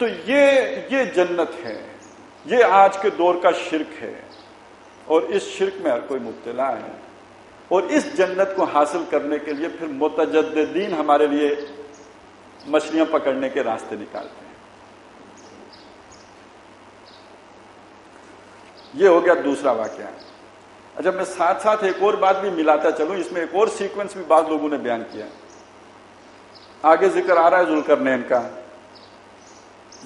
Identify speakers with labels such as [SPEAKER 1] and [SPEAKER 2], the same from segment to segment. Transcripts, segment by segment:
[SPEAKER 1] تو یہ جنت ہے، یہ آج کے دور کا شرک ہے، اور اس شرک میں ہر کوئی مبتلا ہے، اور اس جنت کو حاصل کرنے کے لیے پھر متجددین ہمارے لیے مچھلیاں پکڑنے کے راستے نکالتے ہیں۔ یہ ہو گیا دوسرا واقعہ۔ اچھا، میں ساتھ ساتھ ایک اور بات بھی ملاتا چلوں، اس میں ایک اور سیکوینس بھی بعض لوگوں نے بیان کیا۔ آگے ذکر آ رہا ہے ذوالقرنین کا۔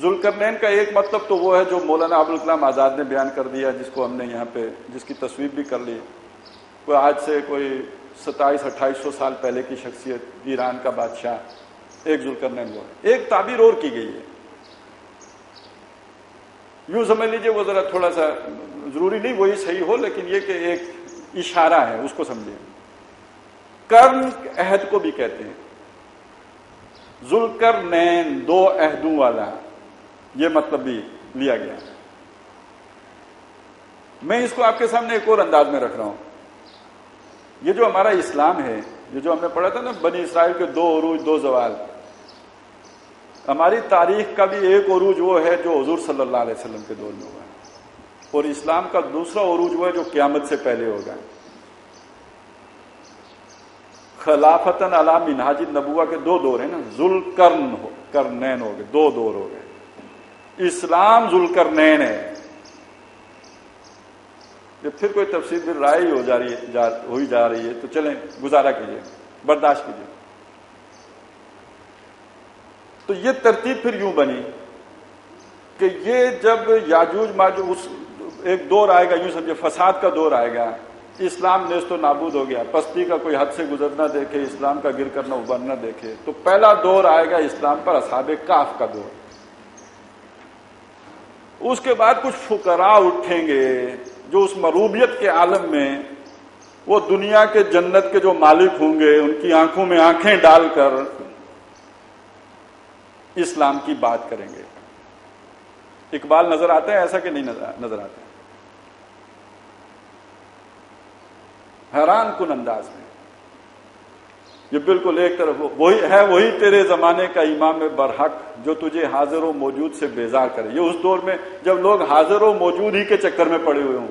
[SPEAKER 1] ذوالقرنین کا ایک مطلب تو وہ ہے جو مولانا ابوالکلام آزاد نے بیان کر دیا، جس کو ہم نے یہاں پہ جس کی تصویر بھی کر لی۔ کوئی آج سے کوئی 2700-2800 سال پہلے کی شخصیت، ایران کا بادشاہ، ایک ذوالقرنین وہ ہے۔ ایک تعبیر اور کی گئی ہے، یوں سمجھ لیجئے، وہ ذرا تھوڑا سا ضروری نہیں وہی صحیح ہو، لیکن یہ کہ ایک اشارہ ہے، اس کو سمجھیں۔ کرن عہد کو بھی کہتے ہیں، ذوالقرنین، دو عہدوں والا، یہ مطلب بھی لیا گیا۔ میں اس کو آپ کے سامنے ایک اور انداز میں رکھ رہا ہوں۔ یہ جو ہمارا اسلام ہے، یہ جو ہم نے پڑھا تھا نا، بنی اسرائیل کے 2 عروج 2 زوال، ہماری تاریخ کا بھی ایک عروج وہ ہے جو حضور صلی اللہ علیہ وسلم کے دور میں ہوا ہے، اور اسلام کا دوسرا عروج وہ ہے جو قیامت سے پہلے ہوگا۔ خلافتاً علی منہاج النبوہ کے 2 دور ہیں نا، ذوالقرنین ہو گئے، 2 دور ہو گئے۔ اسلام ذوالقرنین ہے۔ یہ پھر کوئی تفسیر بھی رائے ہو جا رہی ہے تو چلیں گزارا کیجیے، برداشت کیجیے۔ تو یہ ترتیب پھر یوں بنی کہ یہ جب یاجوج ماجوج، ایک دور آئے گا، یوں سمجھے فساد کا دور آئے گا، اسلام نیست و نابود ہو گیا، پستی کا کوئی حد سے گزرنا دیکھے، اسلام کا گر کرنا ابھرنا دیکھے، تو پہلا دور آئے گا اسلام پر اصحاب کہف کا دور۔ اس کے بعد کچھ فقراء اٹھیں گے جو اس مروبیت کے عالم میں وہ دنیا کے جنت کے جو مالک ہوں گے، ان کی آنکھوں میں آنکھیں ڈال کر اسلام کی بات کریں گے۔ اقبال نظر آتا ہے ایسا کہ نہیں نظر آتا ہے؟ حیران کن انداز میں یہ بالکل ایک طرف وہی تیرے زمانے کا امام برحق جو تجھے حاضر و موجود سے بیزار کرے۔ یہ اس دور میں جب لوگ حاضر و موجود ہی کے چکر میں پڑے ہوئے ہوں،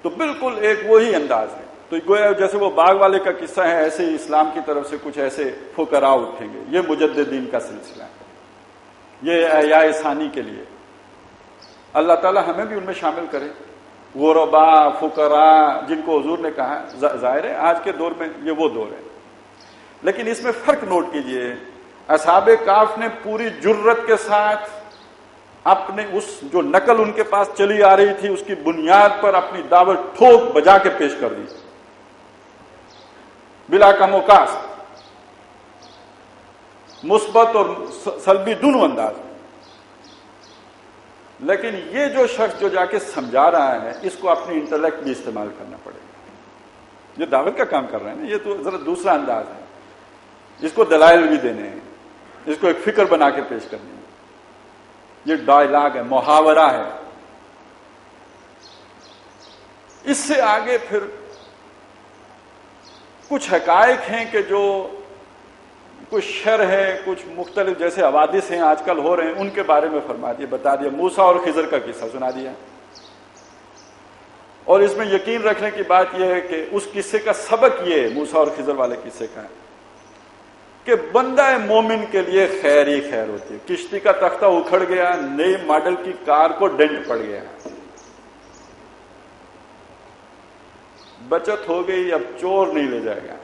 [SPEAKER 1] تو بالکل ایک وہی انداز ہے۔ تو گویا جیسے وہ باغ والے کا قصہ ہے، ایسے ہی اسلام کی طرف سے کچھ ایسے فقراء اٹھیں گے۔ یہ مجددین کا سلسلہ ہے، یہ احیاء ثانی کے لیے۔ اللہ تعالی ہمیں بھی ان میں شامل کرے، غربا، فقراء، جن کو حضور نے کہا۔ ظاہر ہے آج کے دور میں یہ وہ دور ہے، لیکن اس میں فرق نوٹ کیجئے۔ اصحاب کہف نے پوری جرت کے ساتھ اپنے اس جو نقل ان کے پاس چلی آ رہی تھی، اس کی بنیاد پر اپنی دعوت ٹھوک بجا کے پیش کر دی، بلا کم و کاست، مثبت اور سلبی دونوں انداز میں۔ لیکن یہ جو شخص جو جا کے سمجھا رہا ہے، اس کو اپنی انٹلیکٹ بھی استعمال کرنا پڑے گا۔ یہ دعوت کا کام کر رہے ہیں نا، یہ تو ذرا دوسرا انداز ہے۔ اس کو دلائل بھی دینے ہیں، اس کو ایک فکر بنا کے پیش کرنی ہے۔ یہ ڈائلاگ ہے، محاورہ ہے۔ اس سے آگے پھر کچھ حقائق ہیں کہ جو کچھ شر ہے، کچھ مختلف جیسے حوادث ہیں آج کل ہو رہے ہیں، ان کے بارے میں فرما دیا، بتا دیا۔ موسیٰ اور خضر کا قصہ سنا دیا، اور اس میں یقین رکھنے کی بات یہ ہے کہ اس قصے کا سبق یہ ہے، موسیٰ اور خضر والے قصے کا، کہ بندہ مومن کے لیے خیر ہی خیر ہوتی ہے۔ کشتی کا تختہ اکھڑ گیا، نئی ماڈل کی کار کو ڈنٹ پڑ گیا، بچت ہو گئی، اب چور نہیں لے جائے گا۔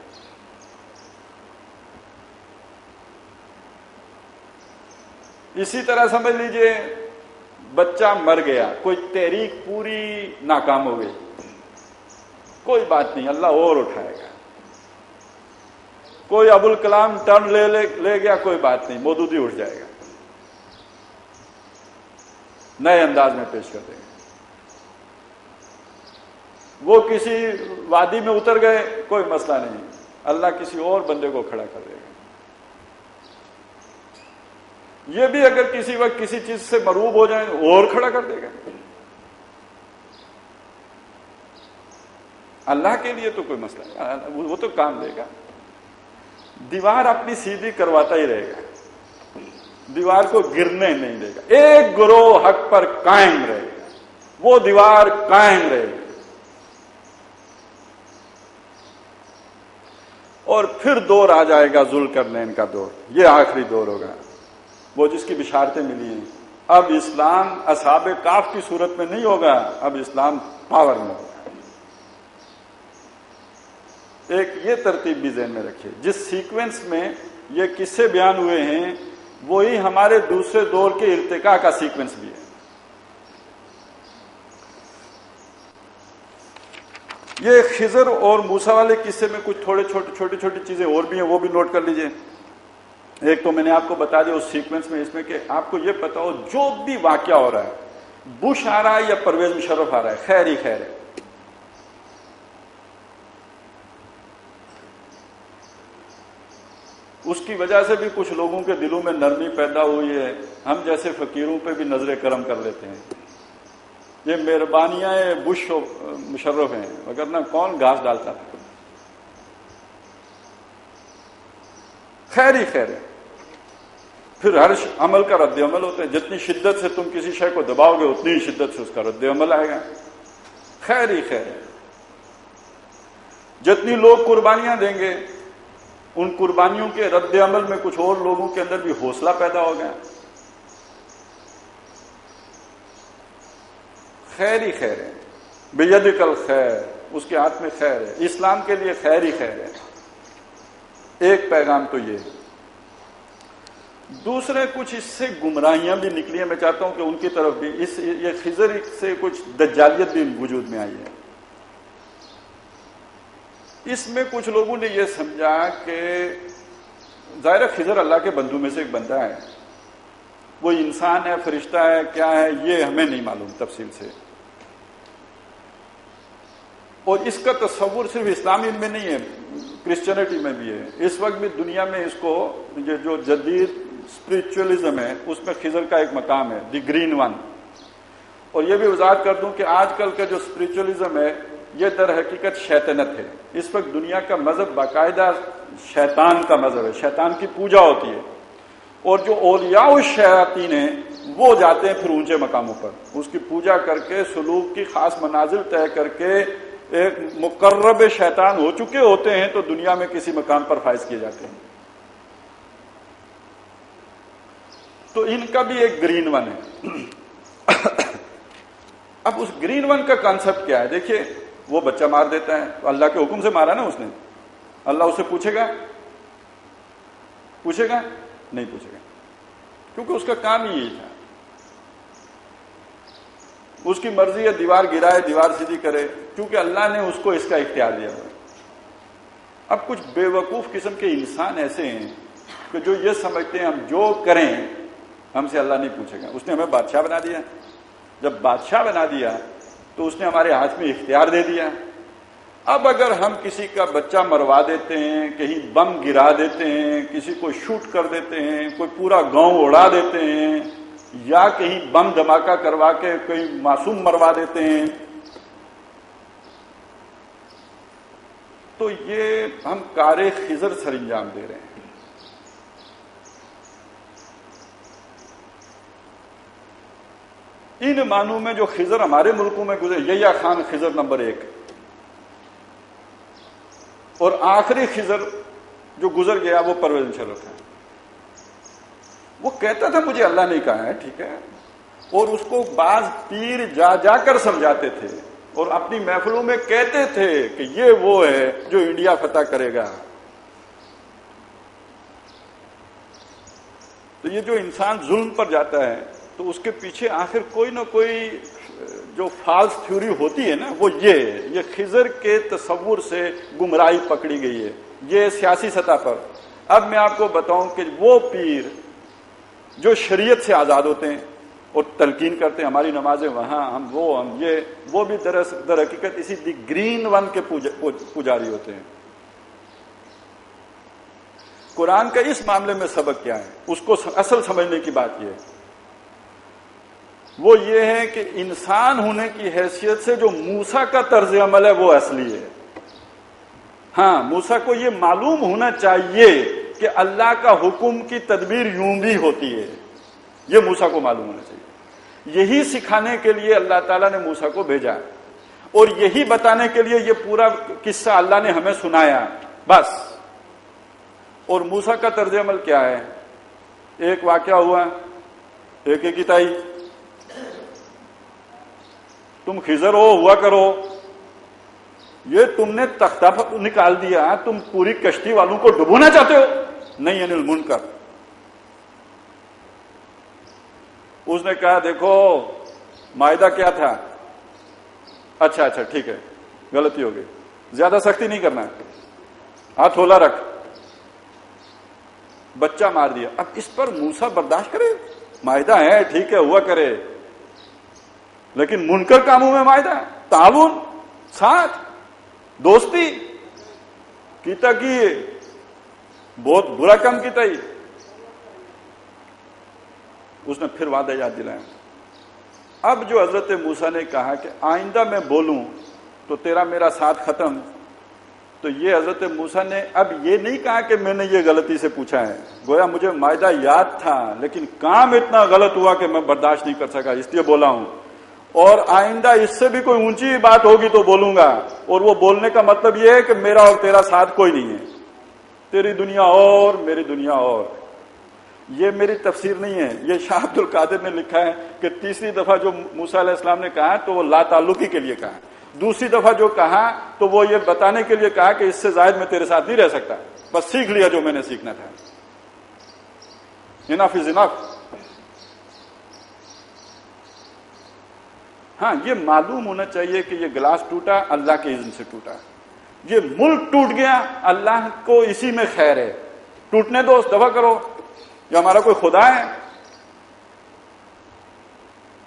[SPEAKER 1] اسی طرح سمجھ لیجئے بچہ مر گیا، کوئی تحریک پوری ناکام ہو گئی، کوئی بات نہیں، اللہ اور اٹھائے گا۔ کوئی ابوالکلام ٹرن لے گیا، کوئی بات نہیں، مودودی اٹھ جائے گا، نئے انداز میں پیش کر دیں گے۔ وہ کسی وادی میں اتر گئے، کوئی مسئلہ نہیں، اللہ کسی اور بندے کو کھڑا کر دے گا۔ یہ بھی اگر کسی وقت کسی چیز سے مروب ہو جائیں اور کھڑا کر دے گا۔ اللہ کے لیے تو کوئی مسئلہ نہیں، وہ تو کام دے گا۔ دیوار اپنی سیدھی کرواتا ہی رہے گا، دیوار کو گرنے نہیں دے گا، ایک گروہ حق پر قائم رہے گا، وہ دیوار قائم رہے گی، اور پھر دور آ جائے گا ذوالقرنین کا دور، یہ آخری دور ہوگا، وہ جس کی بشارتیں ملی ہیں۔ اب اسلام اصحاب کہف کی صورت میں نہیں ہوگا، اب اسلام پاور میں ہوگا۔ ایک یہ ترتیب بھی ذہن میں رکھیے، جس سیکوینس میں یہ قصے بیان ہوئے ہیں وہی ہمارے دوسرے دور کے ارتقاء کا سیکوینس بھی ہے۔ یہ خضر اور موسیٰ والے قصے میں کچھ تھوڑے چھوٹی چھوٹی چیزیں اور بھی ہیں، وہ بھی نوٹ کر لیجئے۔ ایک تو میں نے آپ کو بتا دیا اس سیکوینس میں، اس میں کہ آپ کو یہ پتا ہو جو بھی واقعہ ہو رہا ہے، بش آ رہا ہے یا پرویز مشرف آ رہا ہے، خیر ہی خیر ہے۔ اس کی وجہ سے بھی کچھ لوگوں کے دلوں میں نرمی پیدا ہوئی ہے، ہم جیسے فقیروں پہ بھی نظر کرم کر لیتے ہیں۔ یہ مہربانیاں بش مشرف ہیں، وگرنہ کون گھاس ڈالتا تھا۔ خیر ہی خیر ہے، پھر ہر عمل کا رد عمل ہوتا ہے، جتنی شدت سے تم کسی شے کو دباؤ گے اتنی ہی شدت سے اس کا رد عمل آئے گا۔ خیر ہی خیر ہے، جتنی لوگ قربانیاں دیں گے ان قربانیوں کے رد عمل میں کچھ اور لوگوں کے اندر بھی حوصلہ پیدا ہو گیا۔ خیر ہی خیر ہے، بیدک الخیر، اس کے ہاتھ میں خیر ہے، اسلام کے لیے خیر ہی خیر ہے۔ ایک پیغام تو یہ ہے۔ دوسرے کچھ اس سے گمراہیاں بھی نکلی ہیں، میں چاہتا ہوں کہ ان کی طرف بھی یہ خضر سے کچھ دجالیت بھی وجود میں آئی ہے۔ اس میں کچھ لوگوں نے یہ سمجھا کہ ظاہر خضر اللہ کے بندوں میں سے ایک بندہ ہے، وہ انسان ہے، فرشتہ ہے، کیا ہے یہ ہمیں نہیں معلوم تفصیل سے، اور اس کا تصور صرف اسلامی میں نہیں ہے، کرسچینٹی میں بھی ہے۔ اس وقت بھی دنیا میں اس کو جو جدید اسپرچولیزم ہے اس میں خضر کا ایک مقام ہے، دی گرین ون۔ اور یہ بھی وضاحت کر دوں کہ آج کل کا جو اسپرچولیزم ہے یہ در حقیقت شیطنت ہے۔ اس وقت دنیا کا مذہب باقاعدہ شیطان کا مذہب ہے، شیطان کی پوجا ہوتی ہے، اور جو اولیاء الشیاطین ہیں وہ جاتے ہیں پھر اونچے مقاموں پر، اس کی پوجا کر کے سلوک کی خاص منازل طے کر کے ایک مقرب شیطان ہو چکے ہوتے ہیں تو دنیا میں کسی مقام پر فائز کیے جاتے ہیں۔ تو ان کا بھی ایک گرین ون ہے۔ اب اس گرین ون کا کانسیپٹ کیا ہے؟ دیکھیے، وہ بچہ مار دیتا ہے تو اللہ کے حکم سے مارا نا اس نے، اللہ اسے پوچھے گا نہیں پوچھے گا، کیونکہ اس کا کام ہی یہی تھا۔ اس کی مرضی ہے دیوار گرائے، دیوار سیدھی کرے، کیونکہ اللہ نے اس کو اس کا اختیار دیا ہوا ہے۔ اب کچھ بے وقوف قسم کے انسان ایسے ہیں کہ جو یہ سمجھتے ہیں ہم جو کریں ہم سے اللہ نہیں پوچھے گا۔ اس نے ہمیں بادشاہ بنا دیا، جب بادشاہ بنا دیا تو اس نے ہمارے ہاتھ میں اختیار دے دیا۔ اب اگر ہم کسی کا بچہ مروا دیتے ہیں، کہیں بم گرا دیتے ہیں، کسی کو شوٹ کر دیتے ہیں، کوئی پورا گاؤں اڑا دیتے ہیں، یا کہیں بم دھماکہ کروا کے کوئی معصوم مروا دیتے ہیں، تو یہ ہم کار خضر سر انجام دے رہے ہیں۔ ان معنوں میں جو خضر ہمارے ملکوں میں گزرے، یحییٰ خان خضر نمبر 1، اور آخری خضر جو گزر گیا وہ پرویز مشرف ہے۔ وہ کہتا تھا مجھے اللہ نے کہا ہے، ٹھیک ہے، اور اس کو بعض پیر جا جا کر سمجھاتے تھے اور اپنی محفلوں میں کہتے تھے کہ یہ وہ ہے جو انڈیا فتح کرے گا۔ تو یہ جو انسان ظلم پر جاتا ہے تو اس کے پیچھے آخر کوئی نہ کوئی جو فالس تھیوری ہوتی ہے نا، وہ یہ خضر کے تصور سے گمراہی پکڑی گئی ہے، یہ سیاسی سطح پر۔ اب میں آپ کو بتاؤں کہ وہ پیر جو شریعت سے آزاد ہوتے ہیں اور تلقین کرتے ہیں ہماری نمازیں وہاں، وہ بھی در حقیقت اسی دی گرین ون کے پجاری ہوتے ہیں۔ قرآن کا اس معاملے میں سبق کیا ہے، اس کو اصل سمجھنے کی بات یہ ہے، وہ یہ ہے کہ انسان ہونے کی حیثیت سے جو موسیٰ کا طرز عمل ہے وہ اصلی ہے۔ ہاں موسیٰ کو یہ معلوم ہونا چاہیے کہ اللہ کا حکم کی تدبیر یوں بھی ہوتی ہے، یہ موسیٰ کو معلوم ہونا چاہیے۔ یہی سکھانے کے لیے اللہ تعالیٰ نے موسیٰ کو بھیجا، اور یہی بتانے کے لیے یہ پورا قصہ اللہ نے ہمیں سنایا بس۔ اور موسیٰ کا طرز عمل کیا ہے؟ ایک واقعہ ہوا، ایک کتائی، تم خضر ہوا کرو، یہ تم نے تختہ نکال دیا، تم پوری کشتی والوں کو ڈبونا چاہتے ہو؟ نہیں، انل منکر۔ اس نے کہا دیکھو معاہدہ کیا تھا؟ اچھا ٹھیک ہے، غلطی ہو گئی، زیادہ سختی نہیں کرنا، ہاتھ ہولا رکھ، بچہ مار دیا۔ اب اس پر موسیٰ برداشت کرے؟ معاہدہ ہے، ٹھیک ہے، ہوا کرے، لیکن منکر کاموں میں معاہدہ، تعاون، ساتھ، دوستی کیتا کی بہت برا کام کیتا ہی۔ اس نے پھر وعدہ یاد دلایا۔ اب جو حضرت موسیٰ نے کہا کہ آئندہ میں بولوں تو تیرا میرا ساتھ ختم، تو یہ حضرت موسیٰ نے اب یہ نہیں کہا کہ میں نے یہ غلطی سے پوچھا ہے، گویا مجھے معاہدہ یاد تھا لیکن کام اتنا غلط ہوا کہ میں برداشت نہیں کر سکا، اس لیے بولا ہوں، اور آئندہ اس سے بھی کوئی اونچی بات ہوگی تو بولوں گا۔ اور وہ بولنے کا مطلب یہ ہے کہ میرا اور تیرا ساتھ کوئی نہیں ہے، تیری دنیا اور میری دنیا اور۔ یہ میری تفسیر نہیں ہے، یہ شاہ عبد القادر نے لکھا ہے کہ تیسری دفعہ جو موسیٰ علیہ السلام نے کہا تو وہ لا تعلقی کے لیے کہا، دوسری دفعہ جو کہا تو وہ یہ بتانے کے لیے کہا کہ اس سے زائد میں تیرے ساتھ نہیں رہ سکتا، بس سیکھ لیا جو میں نے سیکھنا تھا، انف از انف۔ ہاں یہ معلوم ہونا چاہیے کہ یہ گلاس ٹوٹا اللہ کے اذن سے ٹوٹا، یہ ملک ٹوٹ گیا اللہ کو اسی میں خیر ہے، ٹوٹنے دو، دفع کرو، یہ ہمارا کوئی خدا ہے؟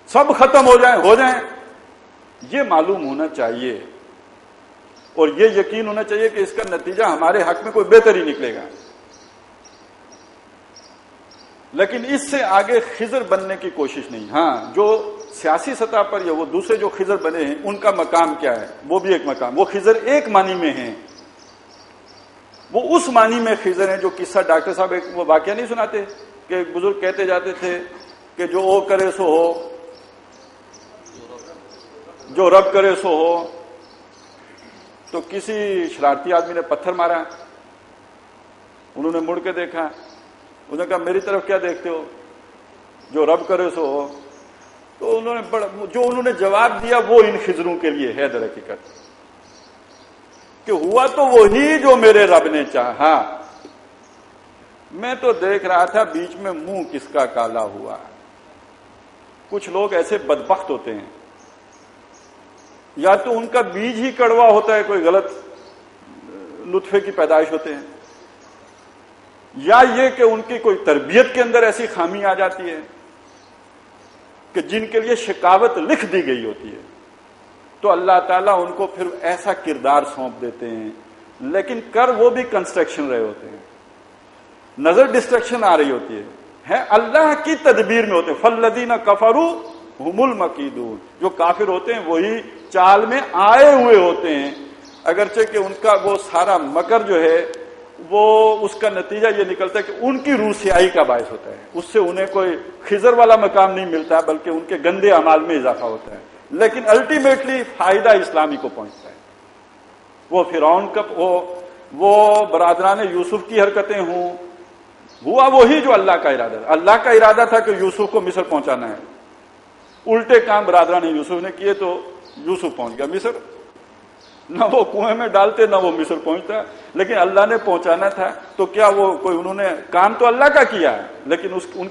[SPEAKER 1] سب ختم ہو جائیں، یہ معلوم ہونا چاہیے، اور یہ یقین ہونا چاہیے کہ اس کا نتیجہ ہمارے حق میں کوئی بہتر ہی نکلے گا۔ لیکن اس سے آگے خضر بننے کی کوشش نہیں۔ ہاں جو سیاسی سطح پر یا وہ دوسرے جو خضر بنے ہیں ان کا مقام کیا ہے؟ وہ بھی ایک مقام، وہ خضر ایک معنی میں ہیں، وہ اس معنی میں خضر ہیں جو قصہ ڈاکٹر صاحب ایک وہ واقعہ نہیں سناتے کہ ایک بزرگ کہتے جاتے تھے کہ جو او کرے سو ہو، جو رب کرے سو ہو۔ تو کسی شرارتی آدمی نے پتھر مارا، انہوں نے مڑ کے دیکھا، انہوں نے کہا میری طرف کیا دیکھتے ہو، جو رب کرے سو ہو۔ تو انہوں نے جواب دیا وہ ان خضروں کے لیے ہے در حقیقت کہ ہوا تو وہی جو میرے رب نے چاہا، میں تو دیکھ رہا تھا بیچ میں منہ کس کا کالا ہوا۔ کچھ لوگ ایسے بدبخت ہوتے ہیں، یا تو ان کا بیج ہی کڑوا ہوتا ہے، کوئی غلط لطفے کی پیدائش ہوتے ہیں، یا یہ کہ ان کی کوئی تربیت کے اندر ایسی خامی آ جاتی ہے کہ جن کے لیے شکاوت لکھ دی گئی ہوتی ہے، تو اللہ تعالیٰ ان کو پھر ایسا کردار سونپ دیتے ہیں، لیکن کر وہ بھی کنسٹرکشن رہے ہوتے ہیں، نظر ڈسٹرکشن آ رہی ہوتی ہے اللہ کی تدبیر میں ہوتے ہیں۔ فالذین کفروا هم المکیدون، جو کافر ہوتے ہیں وہی چال میں آئے ہوئے ہوتے ہیں، اگرچہ کہ ان کا وہ سارا مکر جو ہے وہ اس کا نتیجہ یہ نکلتا ہے کہ ان کی روح سیاہی کا باعث ہوتا ہے، اس سے انہیں کوئی خضر والا مقام نہیں ملتا بلکہ ان کے گندے اعمال میں اضافہ ہوتا ہے، لیکن الٹیمیٹلی فائدہ اسلامی کو پہنچتا ہے۔ وہ فرعون کا وہ برادران یوسف کی حرکتیں ہوں، ہوا وہی جو اللہ کا ارادہ تھا۔ اللہ کا ارادہ تھا کہ یوسف کو مصر پہنچانا ہے، الٹے کام برادران یوسف نے کیے تو یوسف پہنچ گیا مصر، نہ وہ کنویں میں ڈالتے نہ وہ مصر پہنچتا، لیکن اللہ نے پہنچانا تھا تو کیا وہ کوئی انہوں نے کام تو اللہ کا کیا لیکن ان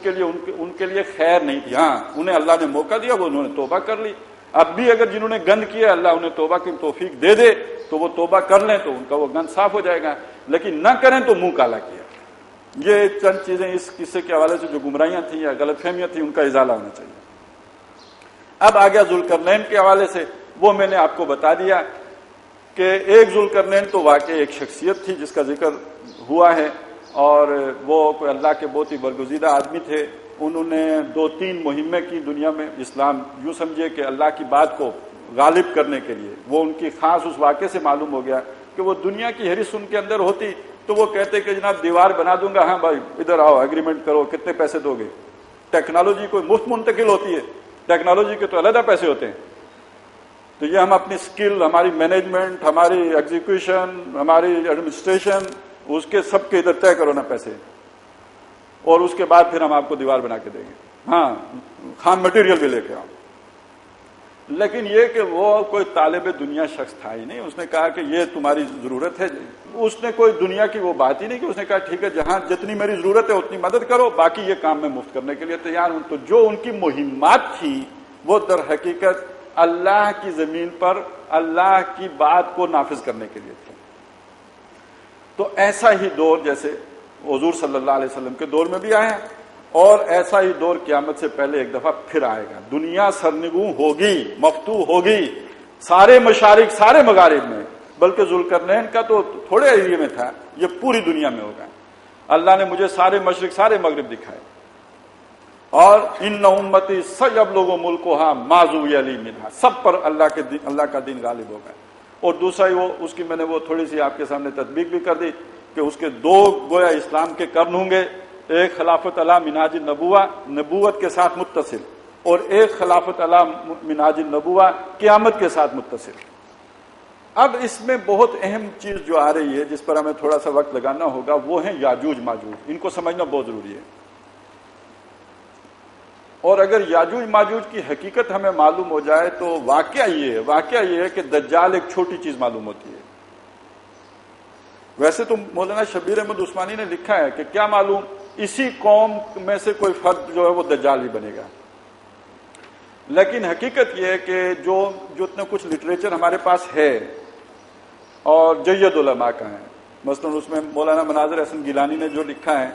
[SPEAKER 1] کے لیے خیر نہیں تھی۔ ہاں انہیں اللہ نے موقع دیا، وہ انہوں نے توبہ کر لی۔ اب بھی اگر جنہوں نے گند کیا اللہ انہیں توبہ کی توفیق دے دے تو وہ توبہ کر لیں تو ان کا وہ گند صاف ہو جائے گا، لیکن نہ کریں تو منہ کالا کیا۔ یہ چند چیزیں اس قصے کے حوالے سے جو گمراہیاں تھیں یا غلط فہمیاں تھیں ان کا ازالہ ہونا چاہیے۔ اب آ گیا ذوالقرنین کے حوالے سے، وہ میں نے آپ کو بتا دیا کہ ایک ذوالقرنین تو واقعی ایک شخصیت تھی جس کا ذکر ہوا ہے، اور وہ کوئی اللہ کے بہت ہی برگزیدہ آدمی تھے۔ انہوں نے 2-3 مہمیں کی دنیا میں، اسلام یوں سمجھے کہ اللہ کی بات کو غالب کرنے کے لیے، وہ ان کی خاص اس واقعے سے معلوم ہو گیا کہ وہ دنیا کی حرص ان کے اندر ہوتی تو وہ کہتے کہ جناب دیوار بنا دوں گا، ہاں بھائی ادھر آؤ ایگریمنٹ کرو، کتنے پیسے دو گے؟ ٹیکنالوجی کوئی مفت منتقل ہوتی ہے؟ ٹیکنالوجی کے تو علیحدہ پیسے ہوتے ہیں. تو یہ ہم اپنی سکل، ہماری مینجمنٹ، ہماری ایگزیکیوشن، ہماری ایڈمنسٹریشن، اس کے سب کے ادھر طے کرو نا پیسے، اور اس کے بعد پھر ہم آپ کو دیوار بنا کے دیں گے. ہاں خام مٹیریل بھی لے کے آؤ. لیکن یہ کہ وہ کوئی طالب دنیا شخص تھا ہی نہیں. اس نے کہا کہ یہ تمہاری ضرورت ہے. اس نے کوئی دنیا کی وہ بات ہی نہیں کہ اس نے کہا ٹھیک ہے جہاں جتنی میری ضرورت ہے اتنی مدد کرو، باقی یہ کام میں مفت کرنے کے لیے تیار ہوں. تو جو ان کی مہمات تھی وہ در حقیقت اللہ کی زمین پر اللہ کی بات کو نافذ کرنے کے لیے تھی. تو ایسا ہی دور جیسے حضور صلی اللہ علیہ وسلم کے دور میں بھی آیا، اور ایسا ہی دور قیامت سے پہلے ایک دفعہ پھر آئے گا. دنیا سرنگوں ہوگی، مفتوح ہوگی، سارے مشارق سارے مغارب میں، بلکہ ذوالقرنین کا تو تھوڑے ایریے میں تھا، یہ پوری دنیا میں ہوگا. اللہ نے مجھے سارے مشرق سارے مغرب دکھائے. اور ان امتی سیبلغ ملکھا ما زوی لی منھا، سب پر اللہ کا دین غالب ہوگا. اور دوسرا وہ اس کی میں نے وہ تھوڑی سی آپ کے سامنے تطبیق بھی کر دی کہ اس کے دو گویا اسلام کے قرن ہوں گے، ایک خلافت علی منہاج النبوہ، نبوت کے ساتھ متصل، اور ایک خلافت علی منہاج النبوہ، قیامت کے ساتھ متصل. اب اس میں بہت اہم چیز جو آ رہی ہے جس پر ہمیں تھوڑا سا وقت لگانا ہوگا وہ ہے یاجوج ماجوج. ان کو سمجھنا بہت ضروری ہے. اور اگر یاجوج ماجوج کی حقیقت ہمیں معلوم ہو جائے تو واقعہ یہ ہے کہ دجال ایک چھوٹی چیز معلوم ہوتی ہے. ویسے تو مولانا شبیر احمد عثمانی نے لکھا ہے کہ کیا معلوم اسی قوم میں سے کوئی فرد جو ہے وہ دجال ہی بنے گا. لیکن حقیقت یہ ہے کہ جو اتنا کچھ لٹریچر ہمارے پاس ہے اور جید علماء کا ہے، مثلا اس میں مولانا مناظر احسن گیلانی نے جو لکھا ہے،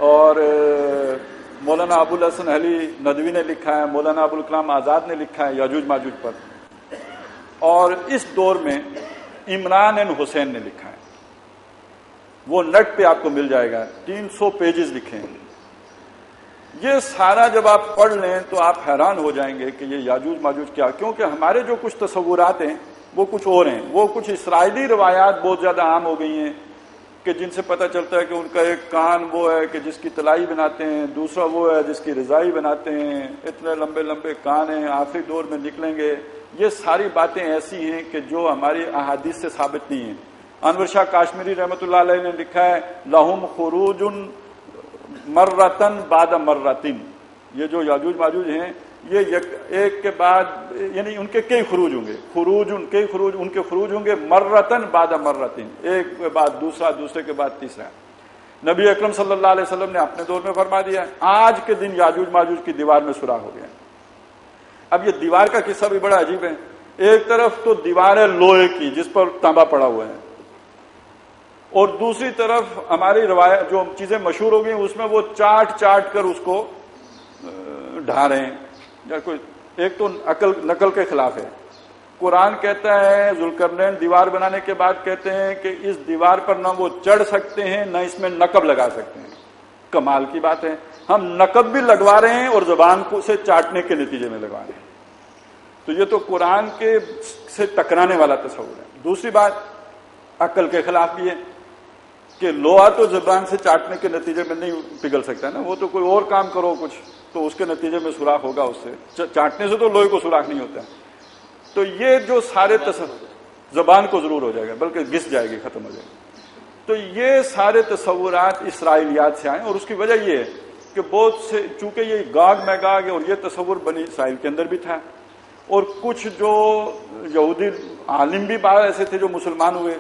[SPEAKER 1] اور مولانا ابو الحسن علی ندوی نے لکھا ہے، مولانا ابوالکلام آزاد نے لکھا ہے یاجوج ماجوج پر، اور اس دور میں عمران حسین نے لکھا ہے. وہ نیٹ پہ آپ کو مل جائے گا، 300 پیجز لکھے ہیں. یہ سارا جب آپ پڑھ لیں تو آپ حیران ہو جائیں گے کہ یہ یاجوج ماجوج کیا، کیونکہ ہمارے جو کچھ تصورات ہیں وہ کچھ اور ہیں. وہ کچھ اسرائیلی روایات بہت زیادہ عام ہو گئی ہیں کہ جن سے پتہ چلتا ہے کہ ان کا ایک کان وہ ہے کہ جس کی تلائی بناتے ہیں، دوسرا وہ ہے جس کی رضائی بناتے ہیں، اتنے لمبے لمبے کان ہیں، آخری دور میں نکلیں گے. یہ ساری باتیں ایسی ہیں کہ جو ہماری احادیث سے ثابت نہیں ہیں. انور شاہ کاشمیری رحمۃ اللہ علیہ نے لکھا ہے لہم خروج مرتن بعد مرتن. یہ جو یاجوج ماجوج ہیں یہ ایک کے بعد یعنی ان کے کئی خروج ہوں گے، ان کے خروج ہوں گے مرتن بعد مرتن، ایک کے بعد دوسرا، دوسرے کے بعد تیسرا. نبی اکرم صلی اللہ علیہ وسلم نے اپنے دور میں فرما دیا آج کے دن یاجوج ماجوج کی دیوار میں سوراخ ہو گیا. اب یہ دیوار کا قصہ بھی بڑا عجیب ہے. ایک طرف تو دیوار ہے لوہے کی جس پر تانبا پڑا ہوا ہے، اور دوسری طرف ہماری روایت جو چیزیں مشہور ہو گئی اس میں وہ چاٹ کر اس کو ڈھا رہے ہیں. ایک تو نقل کے خلاف ہے. قرآن کہتا ہے ذوالقرنین دیوار بنانے کے بعد کہتے ہیں کہ اس دیوار پر نہ وہ چڑھ سکتے ہیں نہ اس میں نقب لگا سکتے ہیں. کمال کی بات ہے، ہم نقب بھی لگوا رہے ہیں اور زبان کو سے چاٹنے کے نتیجے میں لگوا رہے ہیں. تو یہ تو قرآن کے سے ٹکرانے والا تصور ہے. دوسری بات عقل کے خلاف بھی ہے کہ لوہا تو زبان سے چاٹنے کے نتیجے میں نہیں پگھل سکتا نا، وہ تو کوئی اور کام کرو کچھ تو اس کے نتیجے میں سوراخ ہوگا. اس سے چاٹنے سے تو لوہے کو سوراخ نہیں ہوتا. تو یہ جو سارے زبان کو ضرور ہو جائے گا بلکہ گھس جائے گی، ختم ہو جائے گی. تو یہ سارے تصورات اسرائیلیات سے آئے، اور اس کی وجہ یہ ہے کہ بہت سے چونکہ یہ گاگ میگاگ ہے اور یہ تصور بنی اسرائیل کے اندر بھی تھا، اور کچھ جو یہودی عالم بھی بعض ایسے تھے جو مسلمان ہوئے،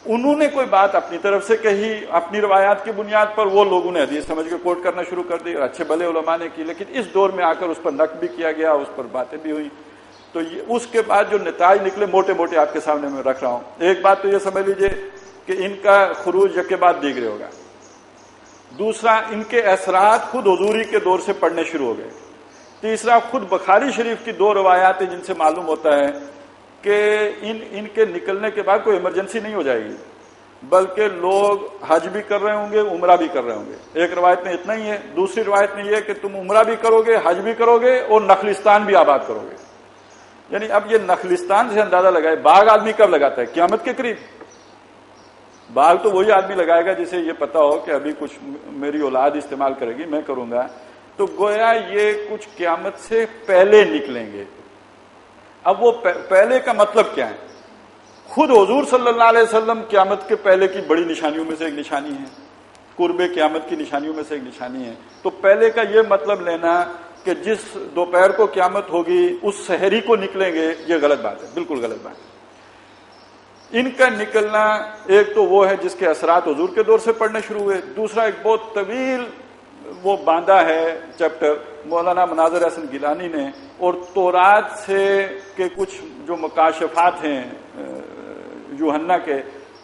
[SPEAKER 1] انہوں نے کوئی بات اپنی طرف سے کہی اپنی روایات کی بنیاد پر، وہ لوگوں نے حدیث سمجھ کے کوٹ کرنا شروع کر دی، اچھے بھلے علماء نے کی. لیکن اس دور میں آ کر اس پر نقد بھی کیا گیا، اس پر باتیں بھی ہوئی. تو اس کے بعد جو نتائج نکلے موٹے موٹے آپ کے سامنے میں رکھ رہا ہوں. ایک بات تو یہ سمجھ لیجئے کہ ان کا خروج یک کے بعد دیگرے ہوگا. دوسرا ان کے اثرات خود حضوری کے دور سے پڑھنے شروع ہو گئے. تیسرا خود بخاری شریف کی 2 روایات ہیں جن سے معلوم ہوتا ہے کہ ان کے نکلنے کے بعد کوئی ایمرجنسی نہیں ہو جائے گی، بلکہ لوگ حج بھی کر رہے ہوں گے، عمرہ بھی کر رہے ہوں گے. ایک روایت میں اتنا ہی ہے. دوسری روایت میں یہ ہے کہ تم عمرہ بھی کرو گے، حج بھی کرو گے اور نخلستان بھی آباد کرو گے. یعنی اب یہ نخلستان سے اندازہ لگائے باغ آدمی کب لگاتا ہے؟ قیامت کے قریب. باغ تو وہی آدمی لگائے گا جسے یہ پتا ہو کہ ابھی کچھ میری اولاد استعمال کرے گی، میں کروں گا. تو گویا یہ کچھ قیامت سے پہلے نکلیں گے. اب وہ پہلے کا مطلب کیا ہے؟ خود حضور صلی اللہ علیہ وسلم قیامت کے پہلے کی بڑی نشانیوں میں سے ایک نشانی ہے، قرب قیامت کی نشانیوں میں سے ایک نشانی ہے. تو پہلے کا یہ مطلب لینا کہ جس دوپہر کو قیامت ہوگی اس سحری کو نکلیں گے، یہ غلط بات ہے، بالکل غلط بات ہے. ان کا نکلنا ایک تو وہ ہے جس کے اثرات حضور کے دور سے پڑھنے شروع ہوئے. دوسرا ایک بہت طویل وہ باندھا ہے چیپٹر مولانا مناظر احسن گیلانی نے، اور تورات سے کے کچھ جو مکاشفات ہیں یوحنا کے،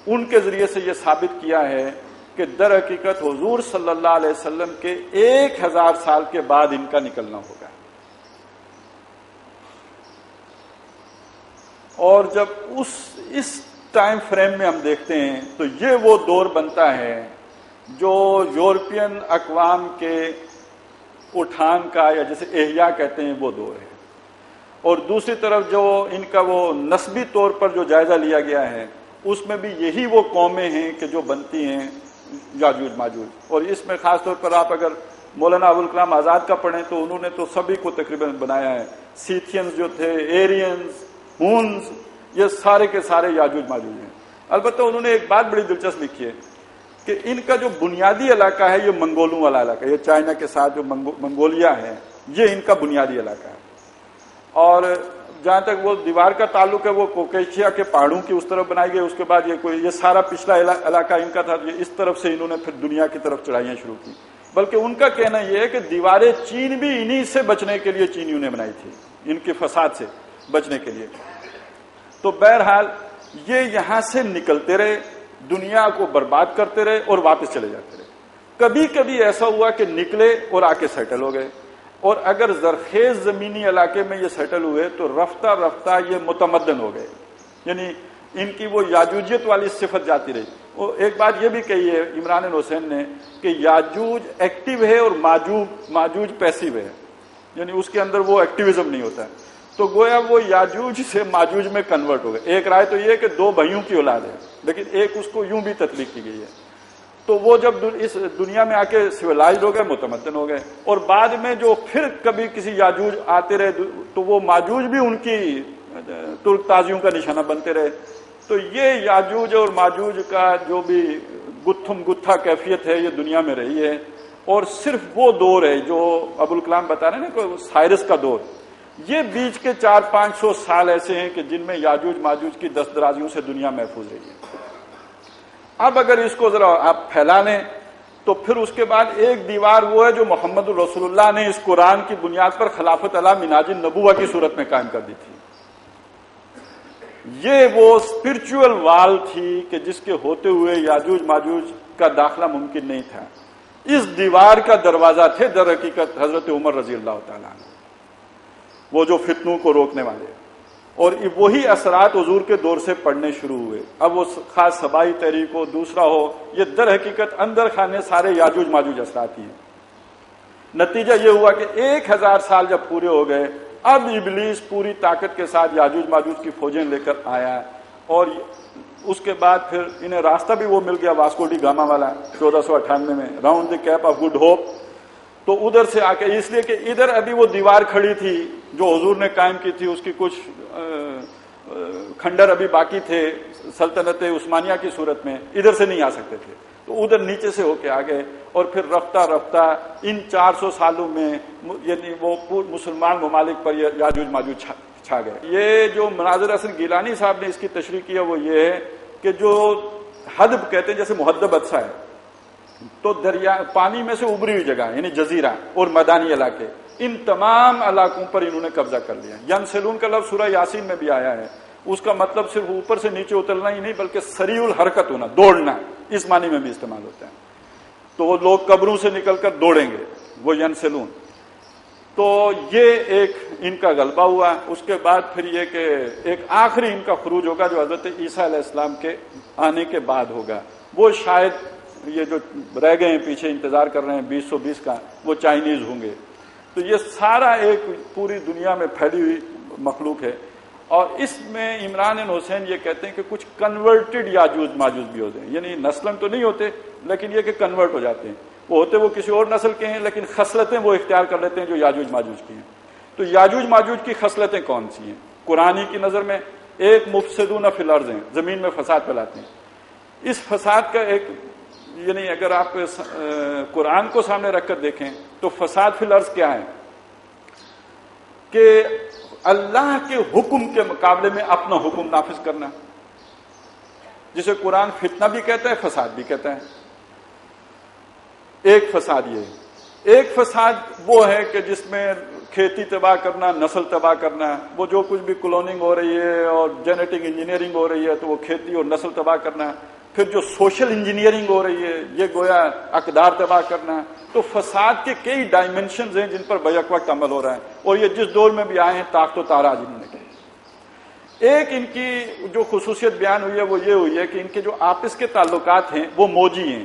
[SPEAKER 1] ان کے ذریعے سے یہ ثابت کیا ہے کہ در حقیقت حضور صلی اللہ علیہ وسلم کے 1000 سال کے بعد ان کا نکلنا ہوگا. اور جب اس ٹائم فریم میں ہم دیکھتے ہیں تو یہ وہ دور بنتا ہے جو یورپین اقوام کے اٹھان کا یا جسے احیاء کہتے ہیں وہ دور ہے. اور دوسری طرف جو ان کا وہ نسبی طور پر جو جائزہ لیا گیا ہے اس میں بھی یہی وہ قومیں ہیں کہ جو بنتی ہیں یاجوج ماجوج. اور اس میں خاص طور پر آپ اگر مولانا ابوالکلام آزاد کا پڑھیں تو انہوں نے تو سبھی کو تقریباً بنایا ہے. سیتھینز جو تھے، ایرینز، ہونز، یہ سارے کے سارے یاجوج ماجوج ہیں. البتہ انہوں نے ایک بات بڑی دلچسپ لکھی ہے کہ ان کا جو بنیادی علاقہ ہے یہ منگولوں والا علاقہ ہے. یہ چائنا کے ساتھ جو منگولیا ہے یہ ان کا بنیادی علاقہ ہے. اور جہاں تک وہ دیوار کا تعلق ہے وہ کوکیشیا کے پہاڑوں کی اس طرف بنائی گئی. اس کے بعد یہ سارا پچھلا علاقہ ان کا تھا. یہ اس طرف سے انہوں نے پھر دنیا کی طرف چڑھائیاں شروع کی. بلکہ ان کا کہنا یہ ہے کہ دیواریں چین بھی انہی سے بچنے کے لیے چینیوں نے بنائی تھی، ان کے فساد سے بچنے کے لیے. تو بہرحال یہ یہاں سے نکلتے رہے، دنیا کو برباد کرتے رہے اور واپس چلے جاتے رہے. کبھی کبھی ایسا ہوا کہ نکلے اور آ کے سیٹل ہو گئے، اور اگر زرخیز زمینی علاقے میں یہ سیٹل ہوئے تو رفتہ رفتہ یہ متمدن ہو گئے. یعنی ان کی وہ یاجوجیت والی صفت جاتی رہی. اور ایک بات یہ بھی کہی ہے عمران حسین نے کہ یاجوج ایکٹیو ہے اور ماجوج پیسیو ہے، یعنی اس کے اندر وہ ایکٹیویزم نہیں ہوتا ہے. تو گویا وہ یاجوج سے ماجوج میں کنورٹ ہو گئے. ایک رائے تو یہ کہ 2 بھائیوں کی اولاد ہے، لیکن ایک اس کو یوں بھی تطبیق کی گئی ہے. تو وہ جب اس دنیا میں آ کے سویلائزڈ ہو گئے، متمدن ہو گئے، اور بعد میں جو پھر کبھی کسی یاجوج آتے رہے تو وہ ماجوج بھی ان کی ترک تازیوں کا نشانہ بنتے رہے. تو یہ یاجوج اور ماجوج کا جو بھی گتھم گتھا کیفیت ہے یہ دنیا میں رہی ہے. اور صرف وہ دور ہے جو ابوالکلام بتا رہے ہیں نا کہ سائرس کا دور، یہ بیچ کے 400-500 سال ایسے ہیں کہ جن میں یاجوج ماجوج کی دست درازیوں سے دنیا محفوظ رہی ہے. اب اگر اس کو ذرا آپ پھیلا لیں تو پھر اس کے بعد ایک دیوار وہ ہے جو محمد رسول اللہ نے اس قرآن کی بنیاد پر خلافت علی مناج النبوہ کی صورت میں قائم کر دی تھی. یہ وہ اسپرچول وال تھی کہ جس کے ہوتے ہوئے یاجوج ماجوج کا داخلہ ممکن نہیں تھا. اس دیوار کا دروازہ تھے در حقیقت حضرت عمر رضی اللہ تعالیٰ عنہ، وہ جو فتنوں کو روکنے والے. اور وہی اثرات حضور کے دور سے پڑنے شروع ہوئے. اب وہ خاص سبائی تحریک ہو، دوسرا ہو، یہ در حقیقت اندر خانے سارے یاجوج ماجوج اثرات ہی ہیں. نتیجہ یہ ہوا کہ 1000 سال جب پورے ہو گئے، اب ابلیس پوری طاقت کے ساتھ یاجوج ماجوج کی فوجیں لے کر آیا. اور اس کے بعد پھر انہیں راستہ بھی وہ مل گیا واسکو ڈی گاما والا 1498 میں، round the Cape of Good Hope. تو ادھر سے آ کے، اس لیے کہ ادھر ابھی وہ دیوار کھڑی تھی جو حضور نے قائم کی تھی، اس کی کچھ کھنڈر ابھی باقی تھے سلطنت عثمانیہ کی صورت میں، ادھر سے نہیں آ سکتے تھے. تو ادھر نیچے سے ہو کے آ گئے. اور پھر رفتہ رفتہ ان 400 سالوں میں یعنی وہ مسلمان ممالک پر یاجوج ماجوج چھا گئے. یہ جو مناظر احسن گیلانی صاحب نے اس کی تشریح کی ہے وہ یہ ہے کہ جو حدب کہتے ہیں، جیسے محدب عدسہ ہے، تو دریا پانی میں سے ابری ہوئی جگہ یعنی جزیرہ اور میدانی علاقے، ان تمام علاقوں پر انہوں نے قبضہ کر لیا. ینسلون کا لفظ سورہ یاسین میں بھی آیا ہے. اس کا مطلب صرف اوپر سے نیچے اترنا ہی نہیں بلکہ سریع الحرکت ہونا، دوڑنا، اس معنی میں بھی استعمال ہوتا ہے. تو وہ لوگ قبروں سے نکل کر دوڑیں گے، وہ ینسلون. تو یہ ایک ان کا غلبہ ہوا. اس کے بعد پھر یہ کہ ایک آخری ان کا خروج ہوگا جو حضرت عیسیٰ علیہ السلام کے آنے کے بعد ہوگا. وہ شاید یہ جو رہ گئے ہیں پیچھے انتظار کر رہے ہیں 2020 کا، وہ چائنیز ہوں گے. تو یہ سارا ایک پوری دنیا میں پھیلی ہوئی مخلوق ہے. اور اس میں عمران حسین یہ کہتے ہیں کہ کچھ کنورٹڈ یاجوج ماجوج بھی ہوتے ہیں، یعنی نسلاً تو نہیں ہوتے لیکن یہ کہ کنورٹ ہو جاتے ہیں، وہ کسی اور نسل کے ہیں لیکن خصلتیں وہ اختیار کر لیتے ہیں جو یاجوج ماجوج کی ہیں۔ تو یاجوج ماجوج کی خصلتیں کون سی ہیں؟ قرآن کی نظر میں ایک مفسدون فی الارض ہیں، زمین میں فساد پھیلاتے ہیں۔ اس فساد کا ایک یعنی اگر آپ قرآن کو سامنے رکھ کر دیکھیں تو فساد فی الارض کیا ہے کہ اللہ کے حکم کے مقابلے میں اپنا حکم نافذ کرنا، جسے قرآن فتنہ بھی کہتا ہے، فساد بھی کہتا ہے۔ ایک فساد یہ ہے، ایک فساد وہ ہے کہ جس میں کھیتی تباہ کرنا، نسل تباہ کرنا، وہ جو کچھ بھی کلوننگ ہو رہی ہے اور جینیٹک انجینئرنگ ہو رہی ہے تو وہ کھیتی اور نسل تباہ کرنا، پھر جو سوشل انجینئرنگ ہو رہی ہے یہ گویا اقدار تباہ کرنا۔ تو فساد کے کئی ڈائمنشنز ہیں جن پر بیک وقت عمل ہو رہا ہے، اور یہ جس دور میں بھی آئے ہیں طاقت و تاراج انہوں نے کی۔ ایک ان کی جو خصوصیت بیان ہوئی ہے وہ یہ ہوئی ہے کہ ان کے جو آپس کے تعلقات ہیں وہ موجی ہیں۔